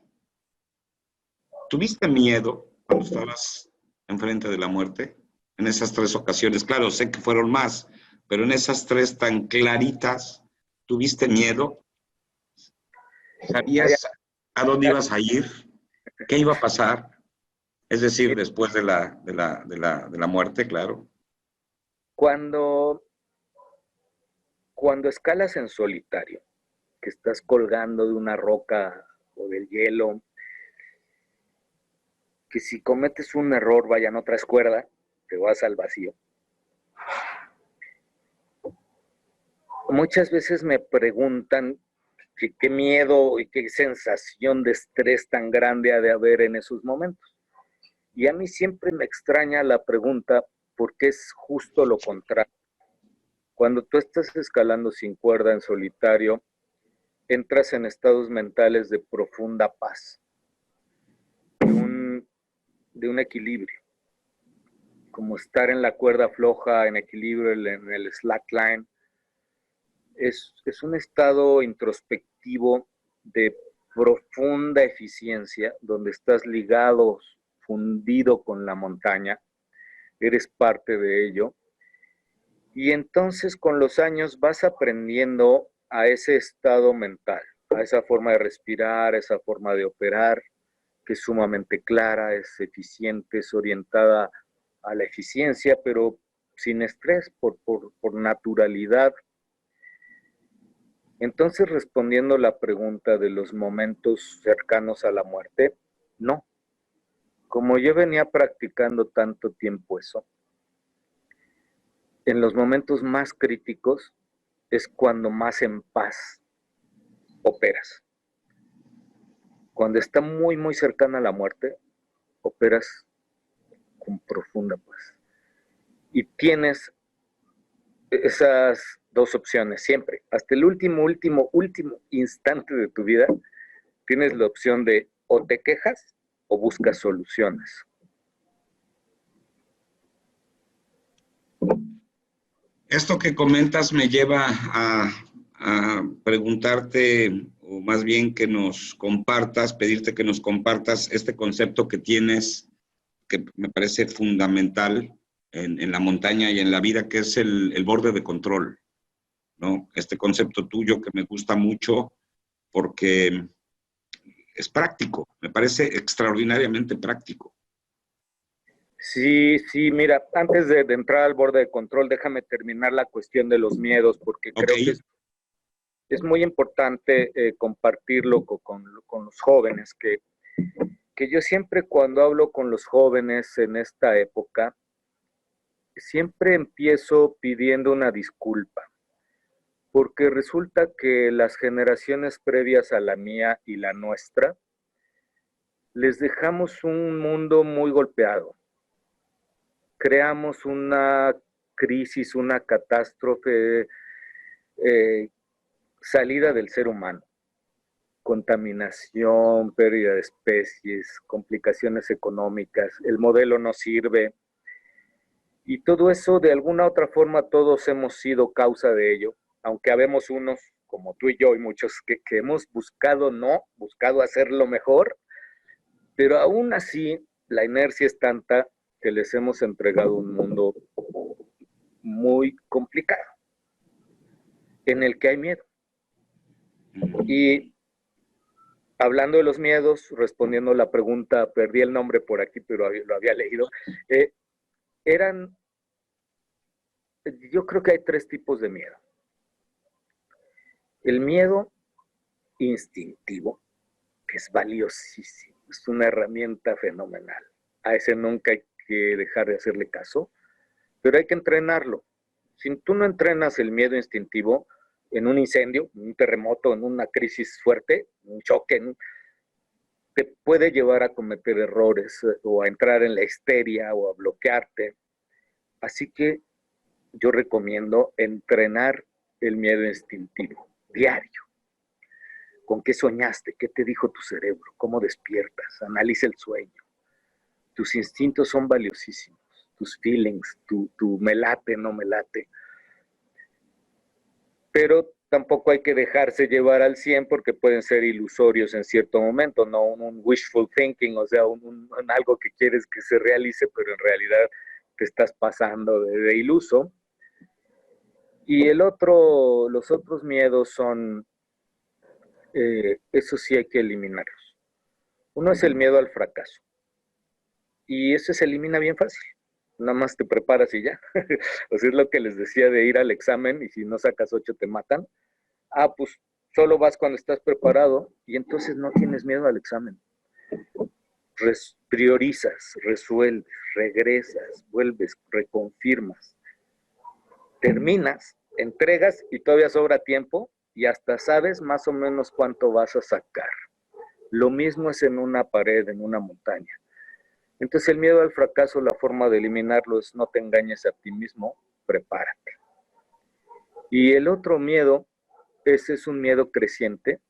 ¿tuviste miedo cuando estabas enfrente de la muerte? En esas 3 ocasiones, claro, sé que fueron más, pero en esas 3 tan claritas, ¿tuviste miedo? ¿Sabías a dónde ibas a ir? ¿Qué iba a pasar? Es decir, después de la muerte, claro. Cuando escalas en solitario, que estás colgando de una roca o del hielo, que si cometes un error, vaya, no traes cuerda, te vas al vacío. Muchas veces me preguntan qué miedo y qué sensación de estrés tan grande ha de haber en esos momentos. Y a mí siempre me extraña la pregunta porque es justo lo contrario. Cuando tú estás escalando sin cuerda en solitario, entras en estados mentales de profunda paz, de un equilibrio, como estar en la cuerda floja, en equilibrio, en el slackline. Es un estado introspectivo de profunda eficiencia, donde estás ligado, fundido con la montaña, eres parte de ello, y entonces con los años vas aprendiendo a ese estado mental, a esa forma de respirar, a esa forma de operar, que es sumamente clara, es eficiente, es orientada a la eficiencia, pero sin estrés, por naturalidad. Entonces, respondiendo la pregunta de los momentos cercanos a la muerte, no. Como yo venía practicando tanto tiempo eso, en los momentos más críticos es cuando más en paz operas. Cuando está muy, muy cercana a la muerte, operas con profunda paz. Y tienes esas 2 opciones siempre. Hasta el último instante de tu vida, tienes la opción de o te quejas o buscas soluciones. Esto que comentas me lleva a preguntarte, o más bien que nos compartas, pedirte que nos compartas este concepto que tienes, que me parece fundamental en la montaña y en la vida, que es el borde de control, ¿no? Este concepto tuyo que me gusta mucho porque es práctico, me parece extraordinariamente práctico. Sí, mira, antes de entrar al borde de control, déjame terminar la cuestión de los miedos, porque creo que es muy importante compartirlo con los jóvenes, que yo siempre cuando hablo con los jóvenes en esta época, siempre empiezo pidiendo una disculpa. porque resulta que las generaciones previas a la mía y la nuestra, les dejamos un mundo muy golpeado. Creamos una crisis, una catástrofe, salida del ser humano. Contaminación, pérdida de especies, complicaciones económicas, el modelo no sirve. Y todo eso, de alguna u otra forma, todos hemos sido causa de ello, aunque habemos unos, como tú y yo, y muchos que hemos buscado hacerlo mejor, pero aún así la inercia es tanta que les hemos entregado un mundo muy complicado, en el que hay miedo. Y hablando de los miedos, respondiendo a la pregunta, perdí el nombre por aquí, pero lo había leído, yo creo que hay 3 tipos de miedo. El miedo instintivo, que es valiosísimo, es una herramienta fenomenal. A ese nunca hay que dejar de hacerle caso, pero hay que entrenarlo. Si tú no entrenas el miedo instintivo en un incendio, en un terremoto, en una crisis fuerte, un choque, te puede llevar a cometer errores o a entrar en la histeria o a bloquearte. Así que yo recomiendo entrenar el miedo instintivo diario. ¿Con qué soñaste? ¿Qué te dijo tu cerebro? ¿Cómo despiertas? Analiza el sueño. Tus instintos son valiosísimos. Tus feelings, tu me late, no me late. Pero tampoco hay que dejarse llevar al 100 porque pueden ser ilusorios en cierto momento, no un wishful thinking, o sea, algo que quieres que se realice, pero en realidad te estás pasando de iluso. Y los otros miedos son, eso sí hay que eliminarlos. Uno es el miedo al fracaso. Y ese se elimina bien fácil. Nada más te preparas y ya. O sea, es lo que les decía de ir al examen y si no sacas 8 te matan. Pues solo vas cuando estás preparado y entonces no tienes miedo al examen. Priorizas, resuelves, regresas, vuelves, reconfirmas. Terminas, entregas y todavía sobra tiempo y hasta sabes más o menos cuánto vas a sacar. Lo mismo es en una pared, en una montaña. Entonces el miedo al fracaso, la forma de eliminarlo es no te engañes a ti mismo, prepárate. Y el otro miedo, ese es un miedo creciente,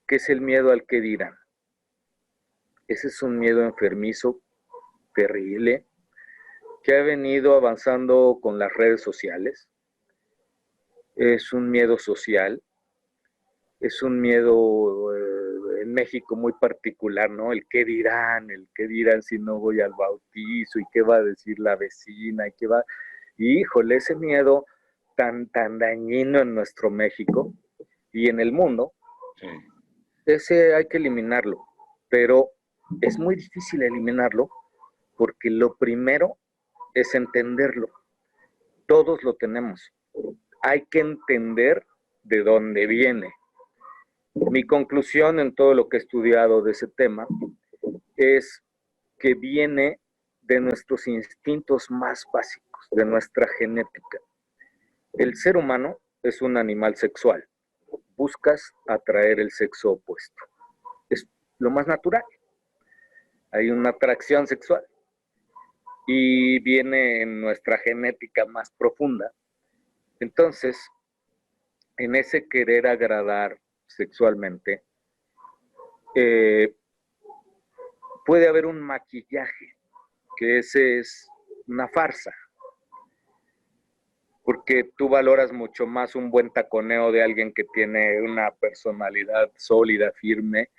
que es el miedo al que dirán. Ese es un miedo enfermizo, terrible, que ha venido avanzando con las redes sociales. Es un miedo social, es un miedo en México muy particular, ¿no? El qué dirán si no voy al bautizo, y qué va a decir la vecina, y qué va... Híjole, ese miedo tan dañino en nuestro México y en el mundo, sí. Ese hay que eliminarlo, pero es muy difícil eliminarlo porque lo primero es entenderlo. Todos lo tenemos. Hay que entender de dónde viene. Mi conclusión en todo lo que he estudiado de ese tema es que viene de nuestros instintos más básicos, de nuestra genética. El ser humano es un animal sexual. Buscas atraer el sexo opuesto. Es lo más natural. Hay una atracción sexual y viene en nuestra genética más profunda. Entonces, en ese querer agradar sexualmente, puede haber un maquillaje, que ese es una farsa, porque tú valoras mucho más un buen taconeo de alguien que tiene una personalidad sólida, firme,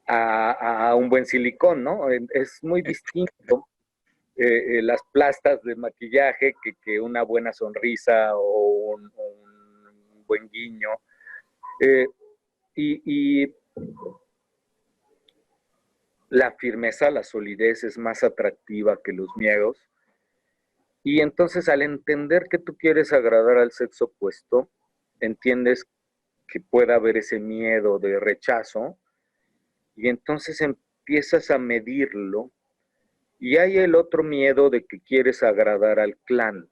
a un buen silicón, ¿no? Es muy distinto las plastas de maquillaje que una buena sonrisa o un buen guiño. Y la firmeza, la solidez es más atractiva que los miedos. Y entonces al entender que tú quieres agradar al sexo opuesto, entiendes que puede haber ese miedo de rechazo y entonces empiezas a medirlo. Y hay el otro miedo de que quieres agradar al clan,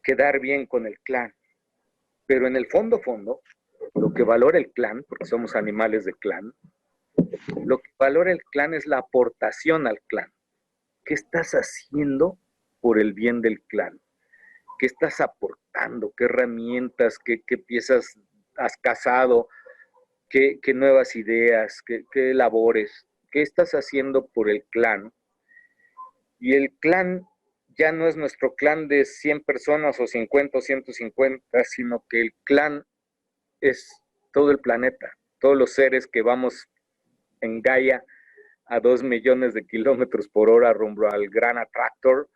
quedar bien con el clan. Pero en el fondo, lo que valora el clan, porque somos animales de clan, lo que valora el clan es la aportación al clan. ¿Qué estás haciendo por el bien del clan? ¿Qué estás aportando? ¿Qué herramientas, qué piezas has cazado? ¿Qué nuevas ideas? ¿Qué labores? ¿Qué estás haciendo por el clan? Y el clan ya no es nuestro clan de 100 personas o 50 o 150, sino que el clan es todo el planeta, todos los seres que vamos en Gaia a 2 millones de kilómetros por hora rumbo al gran atractor.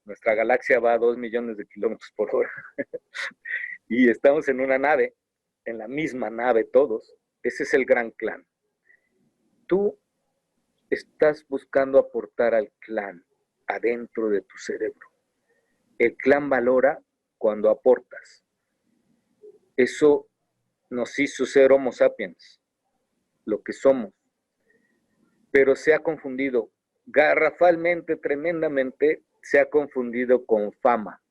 Nuestra galaxia va a 2 millones de kilómetros por hora. Y estamos en una nave, en la misma nave todos. Ese es el gran clan. Tú estás buscando aportar al clan adentro de tu cerebro. El clan valora cuando aportas. Eso nos hizo ser Homo sapiens, lo que somos. Pero se ha confundido, garrafalmente, tremendamente, se ha confundido con fama.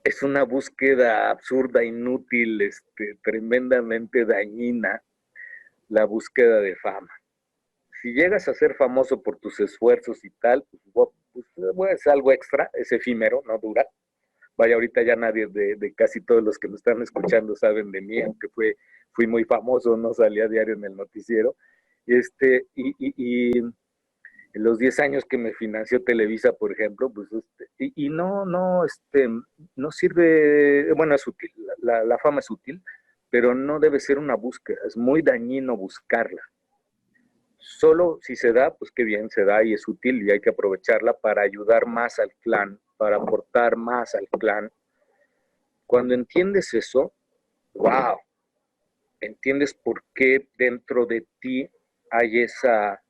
Es una búsqueda absurda, inútil, tremendamente dañina, la búsqueda de fama. Si llegas a ser famoso por tus esfuerzos y tal, pues es algo extra, es efímero, no dura. Vaya, ahorita ya nadie de casi todos los que me están escuchando saben de mí, aunque fui muy famoso, no salía a diario en el noticiero. Y en los 10 años que me financió Televisa, por ejemplo, pues no sirve, bueno, es útil, la fama es útil, pero no debe ser una búsqueda, es muy dañino buscarla. Solo si se da, pues qué bien, se da y es útil y hay que aprovecharla para ayudar más al clan, para aportar más al clan. Cuando entiendes eso, wow, entiendes por qué dentro de ti hay esa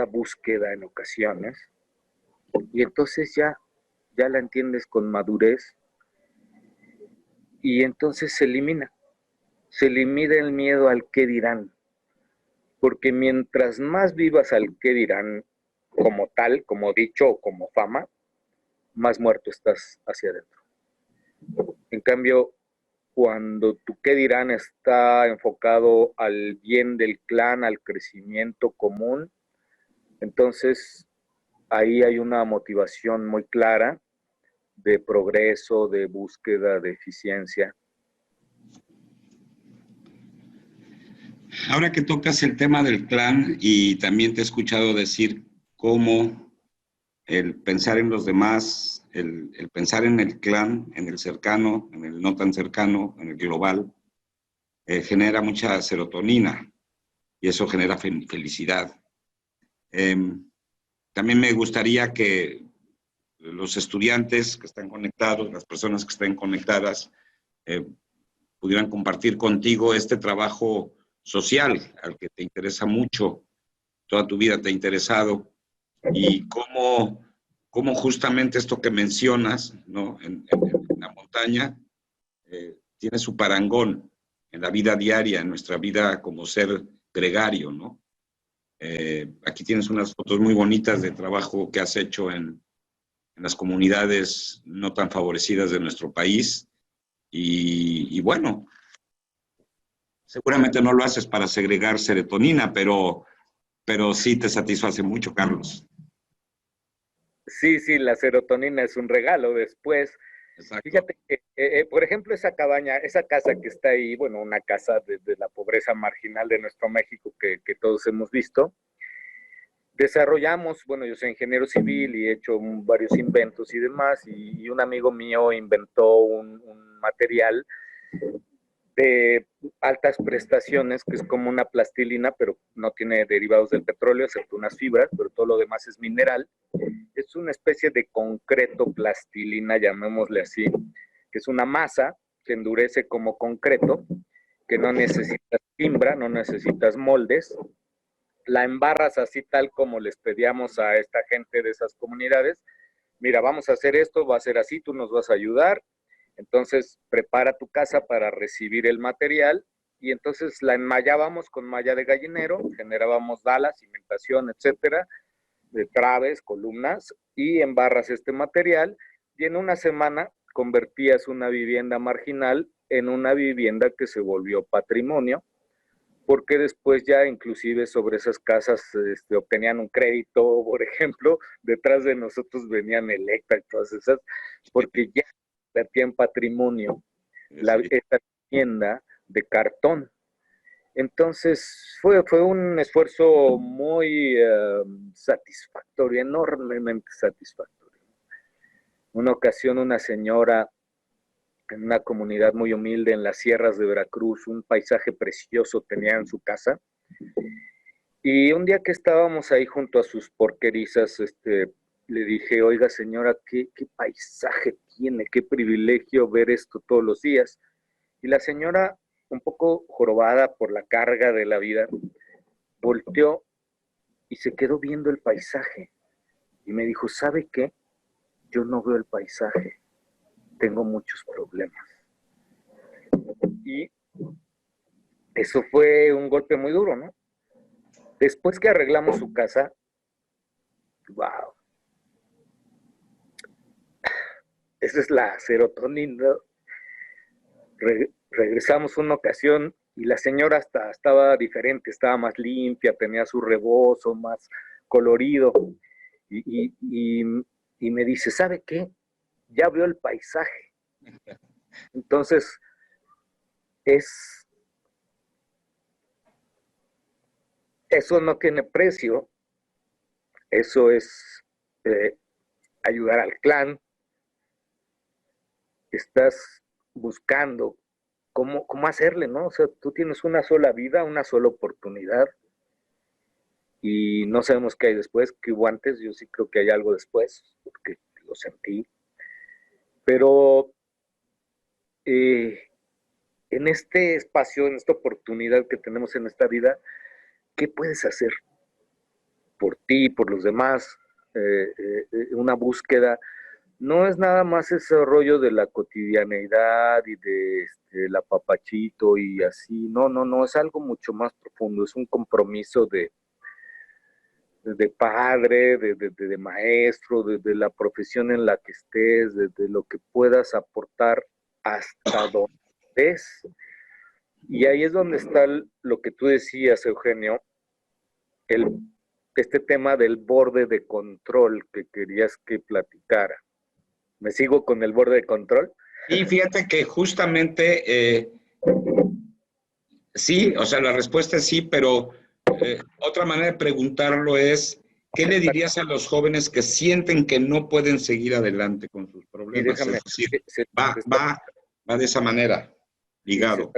búsqueda en ocasiones, y entonces ya la entiendes con madurez, y entonces se elimina el miedo al qué dirán, porque mientras más vivas al qué dirán como tal, como dicho o como fama, más muerto estás hacia adentro. En cambio, cuando tu qué dirán está enfocado al bien del clan, al crecimiento común, entonces ahí hay una motivación muy clara de progreso, de búsqueda, de eficiencia. Ahora que tocas el tema del clan, y también te he escuchado decir cómo el pensar en los demás, el pensar en el clan, en el cercano, en el no tan cercano, en el global, genera mucha serotonina y eso genera felicidad. También me gustaría que los estudiantes que están conectados, las personas que estén conectadas, pudieran compartir contigo este trabajo social al que te interesa mucho, toda tu vida te ha interesado, y cómo justamente esto que mencionas, ¿no? en la montaña, tiene su parangón en la vida diaria, en nuestra vida como ser gregario, ¿no? Aquí tienes unas fotos muy bonitas de trabajo que has hecho en las comunidades no tan favorecidas de nuestro país, y bueno, seguramente no lo haces para segregar serotonina, pero sí te satisface mucho, Carlos. Sí, la serotonina es un regalo después. Exacto. Fíjate que, por ejemplo, esa cabaña, esa casa que está ahí, bueno, una casa de la pobreza marginal de nuestro México que todos hemos visto, desarrollamos, bueno, yo soy ingeniero civil y he hecho varios inventos y demás, y un amigo mío inventó un material de altas prestaciones, que es como una plastilina, pero no tiene derivados del petróleo, excepto unas fibras, pero todo lo demás es mineral. Es una especie de concreto plastilina, llamémosle así, que es una masa que endurece como concreto, que no necesitas timbra, no necesitas moldes, la embarras así tal como les pedíamos a esta gente de esas comunidades. Mira, vamos a hacer esto, va a ser así, tú nos vas a ayudar. Entonces, prepara tu casa para recibir el material y entonces la enmallábamos con malla de gallinero, generábamos dalas, cimentación, etcétera, de traves, columnas, y embarras este material y en una semana convertías una vivienda marginal en una vivienda que se volvió patrimonio, porque después ya inclusive sobre esas casas obtenían un crédito, por ejemplo, detrás de nosotros venían Electra y todas esas, porque ya convertía en patrimonio esta vivienda de cartón. Entonces fue un esfuerzo muy satisfactorio, enormemente satisfactorio. Una ocasión una señora en una comunidad muy humilde en las sierras de Veracruz, un paisaje precioso tenía en su casa, y un día que estábamos ahí junto a sus porquerizas, le dije, oiga señora, ¿qué paisaje tiene? Qué privilegio ver esto todos los días. Y la señora, un poco jorobada por la carga de la vida, volteó y se quedó viendo el paisaje. Y me dijo, ¿sabe qué? Yo no veo el paisaje, tengo muchos problemas. Y eso fue un golpe muy duro, ¿no? Después que arreglamos su casa, wow, esa es la serotonina. Regresamos una ocasión y la señora hasta estaba diferente, estaba más limpia, tenía su rebozo más colorido. Y me dice, ¿sabe qué? Ya veo el paisaje. Entonces, eso no tiene precio. Eso es ayudar al clan. Estás buscando cómo hacerle, ¿no? O sea, tú tienes una sola vida, una sola oportunidad, y no sabemos qué hay después, qué hubo antes. Yo sí creo que hay algo después, porque lo sentí. Pero en este espacio, en esta oportunidad que tenemos en esta vida, ¿qué puedes hacer por ti, por los demás? Una búsqueda. No es nada más ese rollo de la cotidianeidad y de el apapachito y así. No, es algo mucho más profundo. Es un compromiso de padre, de maestro, de la profesión en la que estés, de lo que puedas aportar hasta donde estés. Y ahí es donde está lo que tú decías, Eugenio, este tema del borde de control que querías que platicara. ¿Me sigo con el borde de control? Y fíjate que justamente, sí, o sea, la respuesta es sí, pero otra manera de preguntarlo es, ¿qué le dirías a los jóvenes que sienten que no pueden seguir adelante con sus Y problemas? déjame, Es decir, va de esa manera, ligado.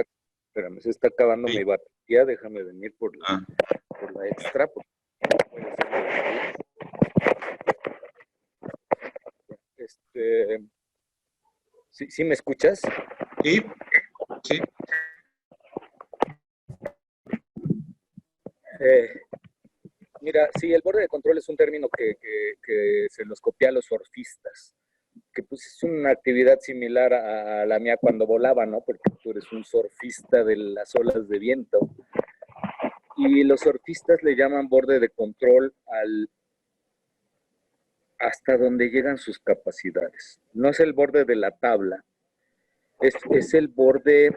Se está acabando Sí. mi batería, déjame venir por la extra. ¿Sí me escuchas? Sí, sí. Mira, sí, el borde de control es un término que se los copia a los surfistas, que pues es una actividad similar a la mía cuando volaba, ¿no? Porque tú eres un surfista de las olas de viento. Y los surfistas le llaman borde de control hasta donde llegan sus capacidades. No es el borde de la tabla, es el borde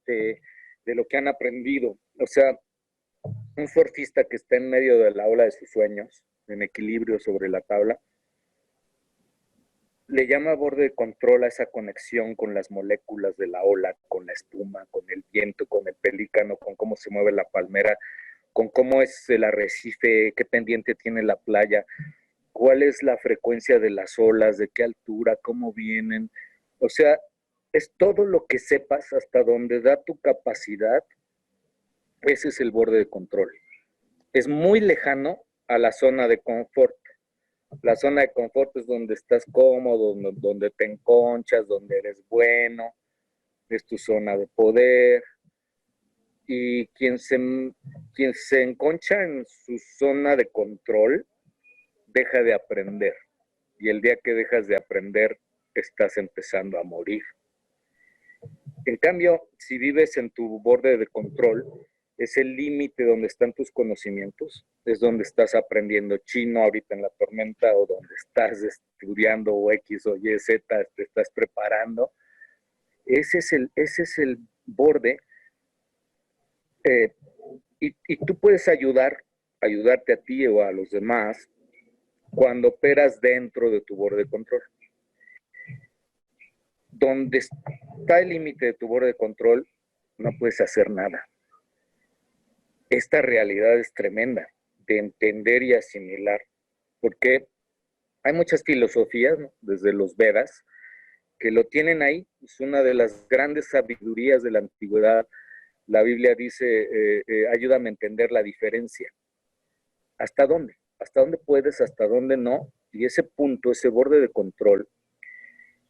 de lo que han aprendido. O sea, un surfista que está en medio de la ola de sus sueños, en equilibrio sobre la tabla, le llama borde de control a esa conexión con las moléculas de la ola, con la espuma, con el viento, con el pelícano, con cómo se mueve la palmera, con cómo es el arrecife, qué pendiente tiene la playa, cuál es la frecuencia de las olas, de qué altura, cómo vienen. O sea, es todo lo que sepas hasta donde da tu capacidad. Ese es el borde de control. Es muy lejano a la zona de confort. La zona de confort es donde estás cómodo, donde te enconchas, donde eres bueno, es tu zona de poder. Y quien se enconcha en su zona de control, deja de aprender. Y el día que dejas de aprender, estás empezando a morir. En cambio, si vives en tu borde de control, es el límite donde están tus conocimientos, es donde estás aprendiendo chino ahorita en la tormenta o donde estás estudiando o X o Y, Z, te estás preparando. Ese es el borde y tú puedes ayudarte a ti o a los demás cuando operas dentro de tu borde de control. Donde está el límite de tu borde de control, no puedes hacer nada. Esta realidad es tremenda de entender y asimilar, porque hay muchas filosofías, ¿no? Desde los Vedas, que lo tienen ahí. Es una de las grandes sabidurías de la antigüedad. La Biblia dice, ayúdame a entender la diferencia. ¿Hasta dónde? ¿Hasta dónde puedes? ¿Hasta dónde no? Y ese punto, ese borde de control.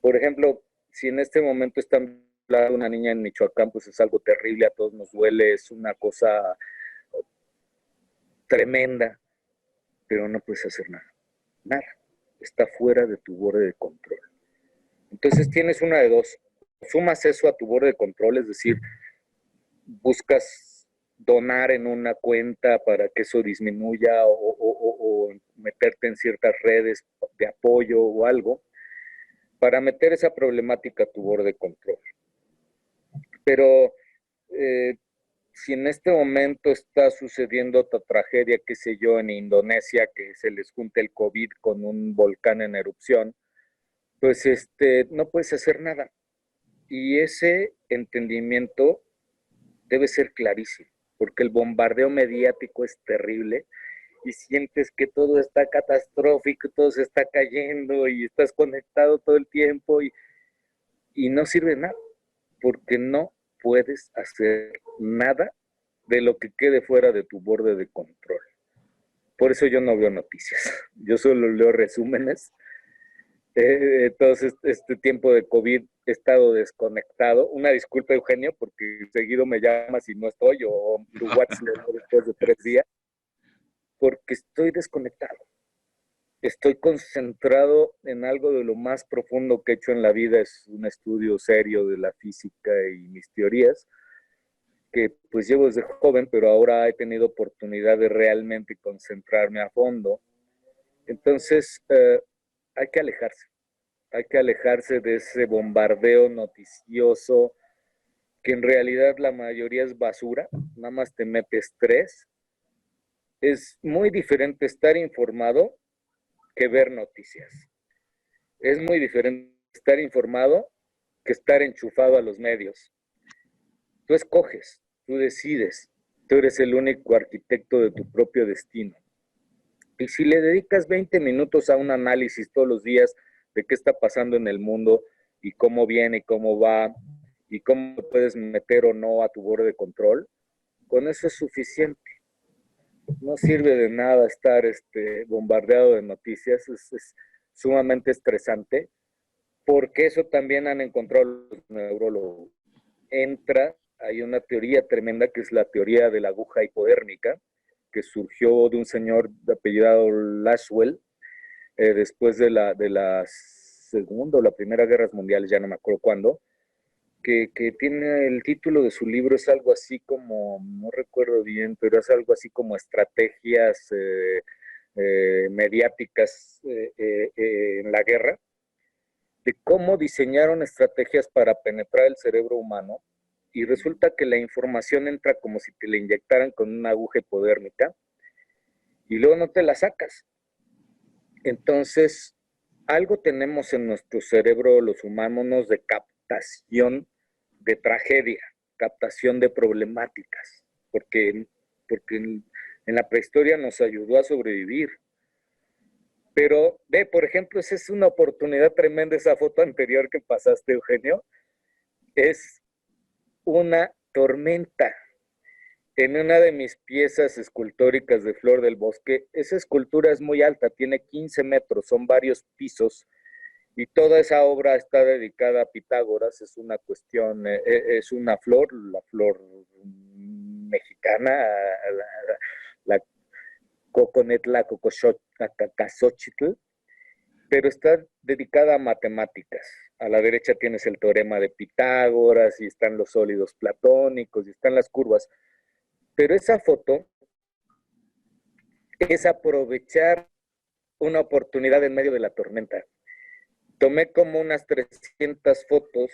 Por ejemplo, si en este momento están hablando de una niña en Michoacán, pues es algo terrible, a todos nos duele, es una cosa tremenda, pero no puedes hacer nada. Nada. Está fuera de tu borde de control. Entonces tienes una de dos. Sumas eso a tu borde de control, es decir, buscas donar en una cuenta para que eso disminuya o meterte en ciertas redes de apoyo o algo, para meter esa problemática a tu borde de control. Pero si en este momento está sucediendo otra tragedia, qué sé yo, en Indonesia, que se les junta el COVID con un volcán en erupción, pues no puedes hacer nada. Y ese entendimiento debe ser clarísimo, porque el bombardeo mediático es terrible y sientes que todo está catastrófico, todo se está cayendo y estás conectado todo el tiempo y no sirve nada, porque no puedes hacer nada de lo que quede fuera de tu borde de control. Por eso yo no veo noticias, yo solo leo resúmenes. Entonces, este tiempo de COVID he estado desconectado. Una disculpa, Eugenio, porque seguido me llamas y no estoy, o tu WhatsApp después de 3 días, porque estoy desconectado. Estoy concentrado en algo de lo más profundo que he hecho en la vida, es un estudio serio de la física y mis teorías, que pues llevo desde joven, pero ahora he tenido oportunidad de realmente concentrarme a fondo. Entonces, hay que alejarse. Hay que alejarse de ese bombardeo noticioso, que en realidad la mayoría es basura, nada más te mete estrés. Es muy diferente estar informado que ver noticias. Es muy diferente estar informado que estar enchufado a los medios. Tú escoges, tú decides, tú eres el único arquitecto de tu propio destino. Y si le dedicas 20 minutos a un análisis todos los días de qué está pasando en el mundo y cómo viene y cómo va y cómo puedes meter o no a tu borde de control, con eso es suficiente. No sirve de nada estar bombardeado de noticias, es sumamente estresante, porque eso también han encontrado los neurólogos. Hay una teoría tremenda que es la teoría de la aguja hipodérmica, que surgió de un señor de apellidado Laswell, después de la Segunda o la Primera Guerra Mundial, ya no me acuerdo cuándo, que tiene el título de su libro, es algo así como, no recuerdo bien, pero es algo así como estrategias mediáticas en la guerra, de cómo diseñaron estrategias para penetrar el cerebro humano, y resulta que la información entra como si te la inyectaran con una aguja hipodérmica, y luego no te la sacas. Entonces, algo tenemos en nuestro cerebro los humanos de captación de tragedia, captación de problemáticas, porque en la prehistoria nos ayudó a sobrevivir. Pero, por ejemplo, esa es una oportunidad tremenda, esa foto anterior que pasaste, Eugenio, es una tormenta. En una de mis piezas escultóricas de Flor del Bosque, esa escultura es muy alta, tiene 15 metros, son varios pisos, y toda esa obra está dedicada a Pitágoras. Es una cuestión, es una flor, la flor mexicana, la Coconetla Cococazochitl, pero está dedicada a matemáticas. A la derecha tienes el teorema de Pitágoras, y están los sólidos platónicos, y están las curvas. Pero esa foto es aprovechar una oportunidad en medio de la tormenta. Tomé como unas 300 fotos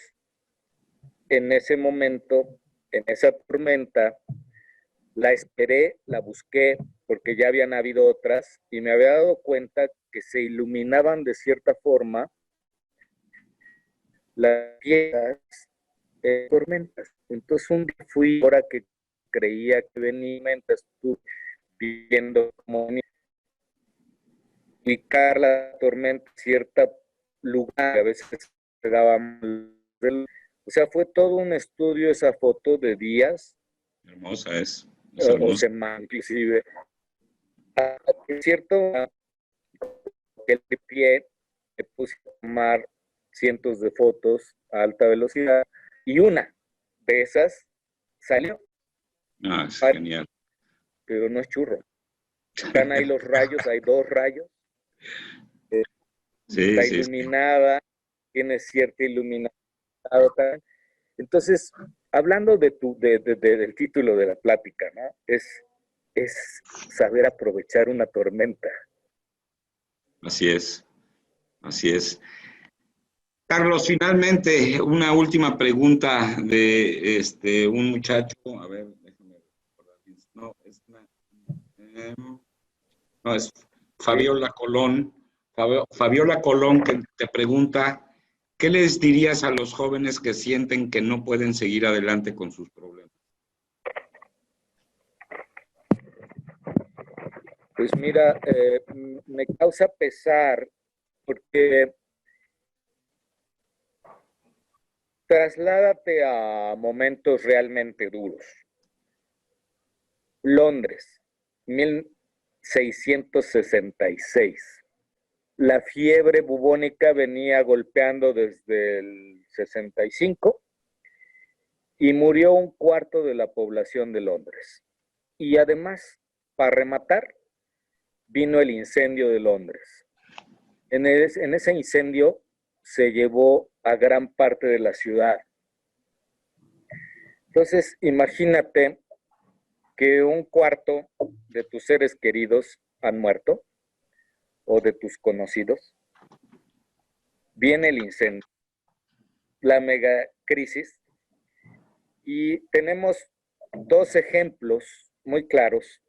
en ese momento, en esa tormenta. La esperé, la busqué, porque ya habían habido otras, y me había dado cuenta que se iluminaban de cierta forma las piezas de tormentas. Entonces un día fui, ahora que creía que venía, estuve viendo cómo ubicar la tormenta en cierto lugar, a veces se daba mal. O sea, fue todo un estudio esa foto de días. Hermosa es O hermosa. semanas, inclusive. Es cierto que el pie me puse a tomar cientos de fotos a alta velocidad y una de esas salió. Ah, es genial. Pero no es churro. Están ahí los rayos, hay 2 rayos. Sí, Está sí, iluminada, tiene cierta iluminación. Entonces, hablando del título de la plática, ¿no? Es saber aprovechar una tormenta. así es, así es. Carlos, finalmente, una última pregunta de un muchacho. A ver, déjame recordar. No, es Fabiola Colón. Fabiola Colón que te pregunta, ¿qué les dirías a los jóvenes que sienten que no pueden seguir adelante con sus problemas? Pues mira, me causa pesar porque trasládate a momentos realmente duros. Londres, 1666. La fiebre bubónica venía golpeando desde el 65 y murió un cuarto de la población de Londres. Y además, para rematar, vino el incendio de Londres. En ese incendio se llevó a gran parte de la ciudad. Entonces, imagínate que un cuarto de tus seres queridos han muerto o de tus conocidos. Viene el incendio, la mega crisis, y tenemos 2 ejemplos muy claros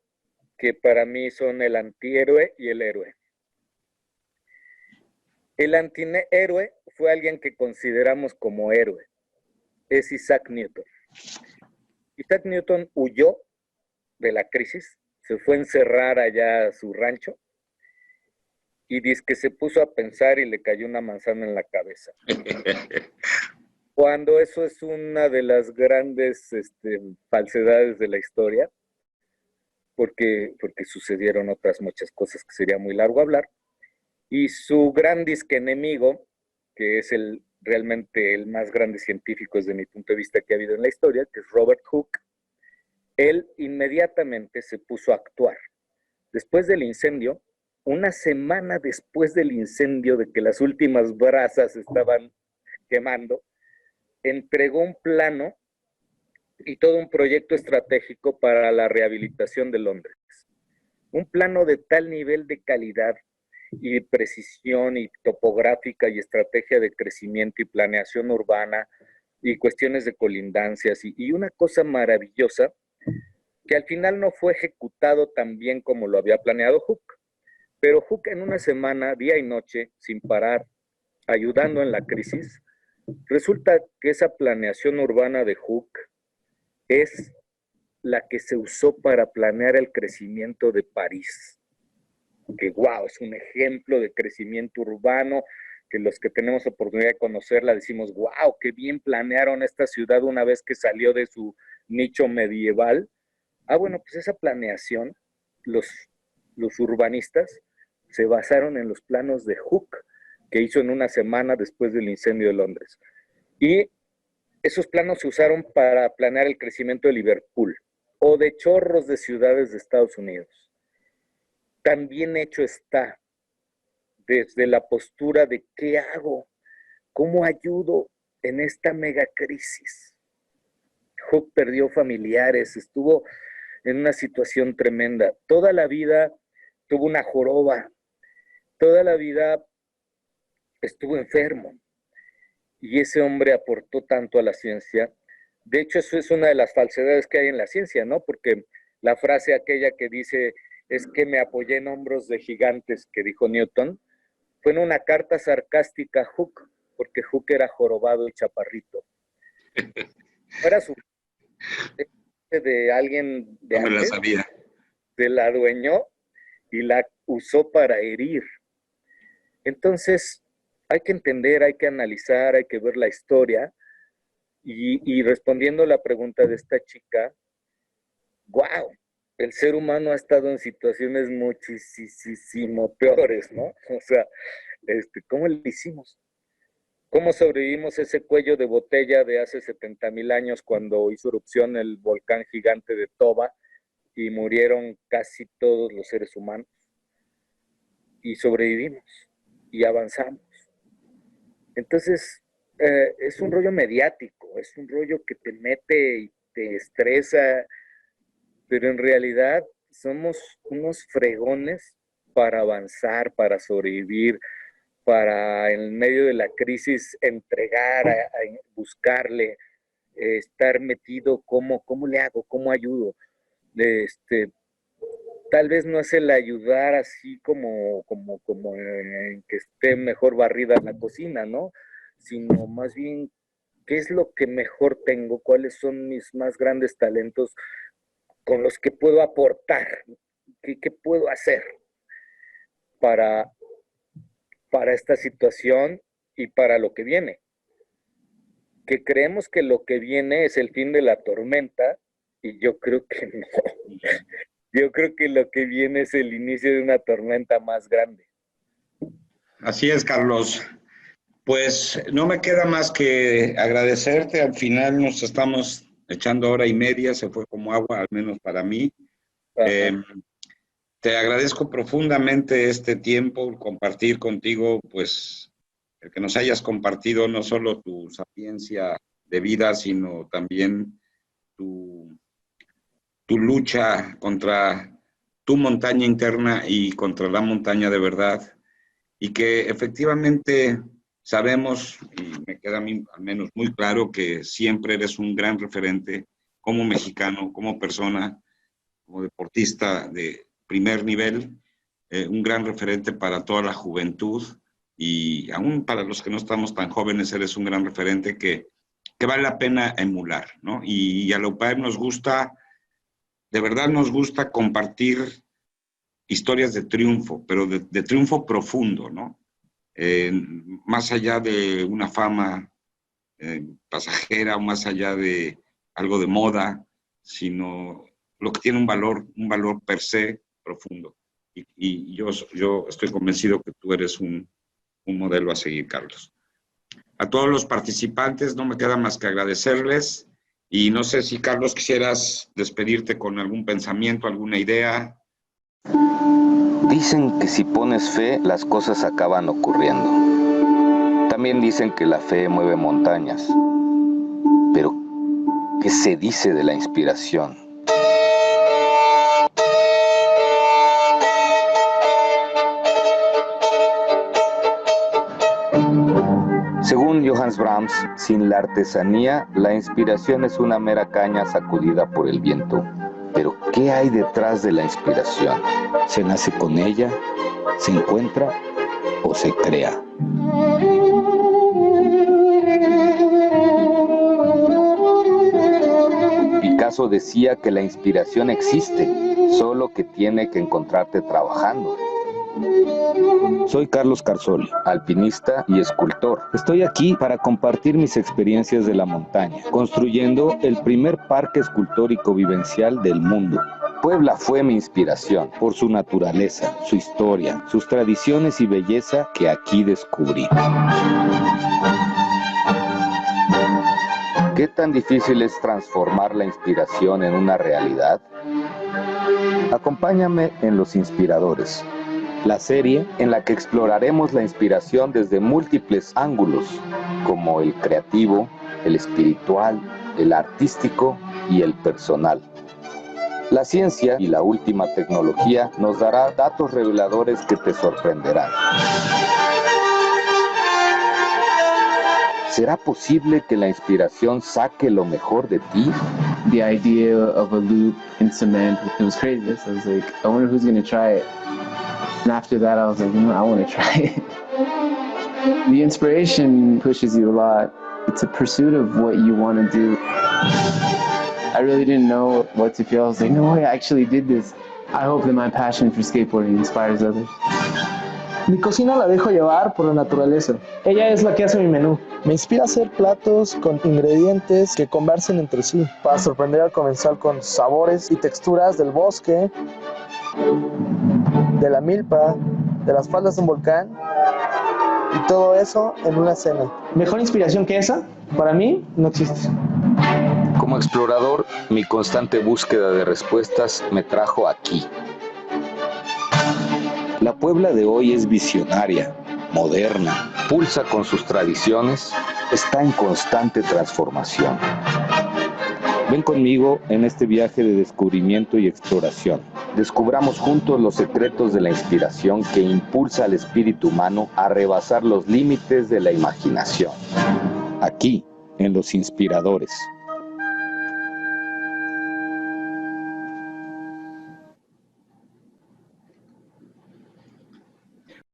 que para mí son el antihéroe y el héroe. El antihéroe fue alguien que consideramos como héroe, es Isaac Newton. Isaac Newton huyó de la crisis, se fue a encerrar allá a su rancho y dice que se puso a pensar y le cayó una manzana en la cabeza. Cuando eso es una de las grandes falsedades de la historia, porque sucedieron otras muchas cosas que sería muy largo hablar, y su gran disque enemigo, que es realmente el más grande científico desde mi punto de vista que ha habido en la historia, que es Robert Hooke, él inmediatamente se puso a actuar. Después del incendio, una semana después del incendio, de que las últimas brasas estaban quemando, entregó un plano y todo un proyecto estratégico para la rehabilitación de Londres. Un plano de tal nivel de calidad y precisión y topográfica y estrategia de crecimiento y planeación urbana y cuestiones de colindancias y una cosa maravillosa que al final no fue ejecutado tan bien como lo había planeado Hooke. Pero Hooke en una semana, día y noche, sin parar, ayudando en la crisis, resulta que esa planeación urbana de Hooke es la que se usó para planear el crecimiento de París. Que wow, es un ejemplo de crecimiento urbano, que los que tenemos oportunidad de conocerla decimos, wow, qué bien planearon esta ciudad una vez que salió de su nicho medieval. Bueno, pues esa planeación, los urbanistas se basaron en los planos de Hooke, que hizo en una semana después del incendio de Londres. Y esos planos se usaron para planear el crecimiento de Liverpool o de chorros de ciudades de Estados Unidos. Tan bien hecho está desde la postura de ¿qué hago? ¿Cómo ayudo en esta megacrisis? Hooke perdió familiares, estuvo en una situación tremenda. Toda la vida tuvo una joroba, toda la vida estuvo enfermo. Y ese hombre aportó tanto a la ciencia. De hecho, eso es una de las falsedades que hay en la ciencia, ¿no? Porque la frase aquella que dice, es que me apoyé en hombros de gigantes, que dijo Newton, fue en una carta sarcástica a Hooke, porque Hooke era jorobado y chaparrito. Era su de alguien de No me antes, la sabía. se la adueñó y la usó para herir. Entonces, hay que entender, hay que analizar, hay que ver la historia. Y respondiendo a la pregunta de esta chica, wow, el ser humano ha estado en situaciones muchísimo peores, ¿no? O sea, ¿cómo le hicimos? ¿Cómo sobrevivimos ese cuello de botella de hace 70,000 años cuando hizo erupción el volcán gigante de Toba y murieron casi todos los seres humanos? Y sobrevivimos y avanzamos. Entonces, es un rollo mediático, es un rollo que te mete y te estresa, pero en realidad somos unos fregones para avanzar, para sobrevivir, para en medio de la crisis entregar, a buscarle, estar metido, ¿cómo le hago? ¿Cómo ayudo? Tal vez no es el ayudar así como en que esté mejor barrida la cocina, ¿no? Sino más bien, ¿qué es lo que mejor tengo? ¿Cuáles son mis más grandes talentos con los que puedo aportar? ¿Qué puedo hacer para esta situación y para lo que viene? Que creemos que lo que viene es el fin de la tormenta y yo creo que no. Yo creo que lo que viene es el inicio de una tormenta más grande. Así es, Carlos. Pues no me queda más que agradecerte. Al final nos estamos echando hora y media, se fue como agua, al menos para mí. Te agradezco profundamente este tiempo, compartir contigo, pues, el que nos hayas compartido no solo tu sapiencia de vida, sino también tu lucha contra tu montaña interna y contra la montaña de verdad, y que efectivamente sabemos, y me queda a mí al menos muy claro, que siempre eres un gran referente como mexicano, como persona, como deportista de primer nivel, un gran referente para toda la juventud, y aún para los que no estamos tan jóvenes, eres un gran referente que vale la pena emular, ¿no? Y a la UPAEP nos gusta, de verdad nos gusta compartir historias de triunfo, pero de triunfo profundo, ¿no? Más allá de una fama pasajera o más allá de algo de moda, sino lo que tiene un valor per se profundo. Y yo estoy convencido que tú eres un modelo a seguir, Carlos. A todos los participantes no me queda más que agradecerles, y no sé si, Carlos, quisieras despedirte con algún pensamiento, alguna idea. Dicen que si pones fe, las cosas acaban ocurriendo. También dicen que la fe mueve montañas. Pero, ¿qué se dice de la inspiración? Según Johannes Brahms, sin la artesanía, la inspiración es una mera caña sacudida por el viento. Pero, ¿qué hay detrás de la inspiración? ¿Se nace con ella? ¿Se encuentra o se crea? Picasso decía que la inspiración existe, solo que tiene que encontrarte trabajando. Soy Carlos Carzoli, alpinista y escultor. Estoy aquí para compartir mis experiencias de la montaña, construyendo el primer parque escultórico vivencial del mundo. Puebla fue mi inspiración por su naturaleza, su historia, sus tradiciones y belleza que aquí descubrí. ¿Qué tan difícil es transformar la inspiración en una realidad? Acompáñame en Los Inspiradores, la serie en la que exploraremos la inspiración desde múltiples ángulos, como el creativo, el espiritual, el artístico y el personal. La ciencia y la última tecnología nos dará datos reveladores que te sorprenderán. ¿Será posible que la inspiración saque lo mejor de ti? The idea of a loop in cement, it was crazy. So I was like, I wonder who's going to try it. And after that, I was like, I want to try it. The inspiration pushes you a lot. It's a pursuit of what you want to do. I really didn't know what to feel. I was like, no way, I actually did this. I hope that my passion for skateboarding inspires others. Mi cocina la dejo llevar por la naturaleza. Ella es la que hace mi menú. Me inspira a hacer platos con ingredientes que conversen entre sí, para sorprender al comenzar con sabores y texturas del bosque, de la milpa, de las faldas de un volcán, y todo eso en una cena. Mejor inspiración que esa, para mí, no existe. Como explorador, mi constante búsqueda de respuestas me trajo aquí. La Puebla de hoy es visionaria, moderna, pulsa con sus tradiciones, está en constante transformación. Ven conmigo en este viaje de descubrimiento y exploración. Descubramos juntos los secretos de la inspiración que impulsa al espíritu humano a rebasar los límites de la imaginación. Aquí, en Los Inspiradores.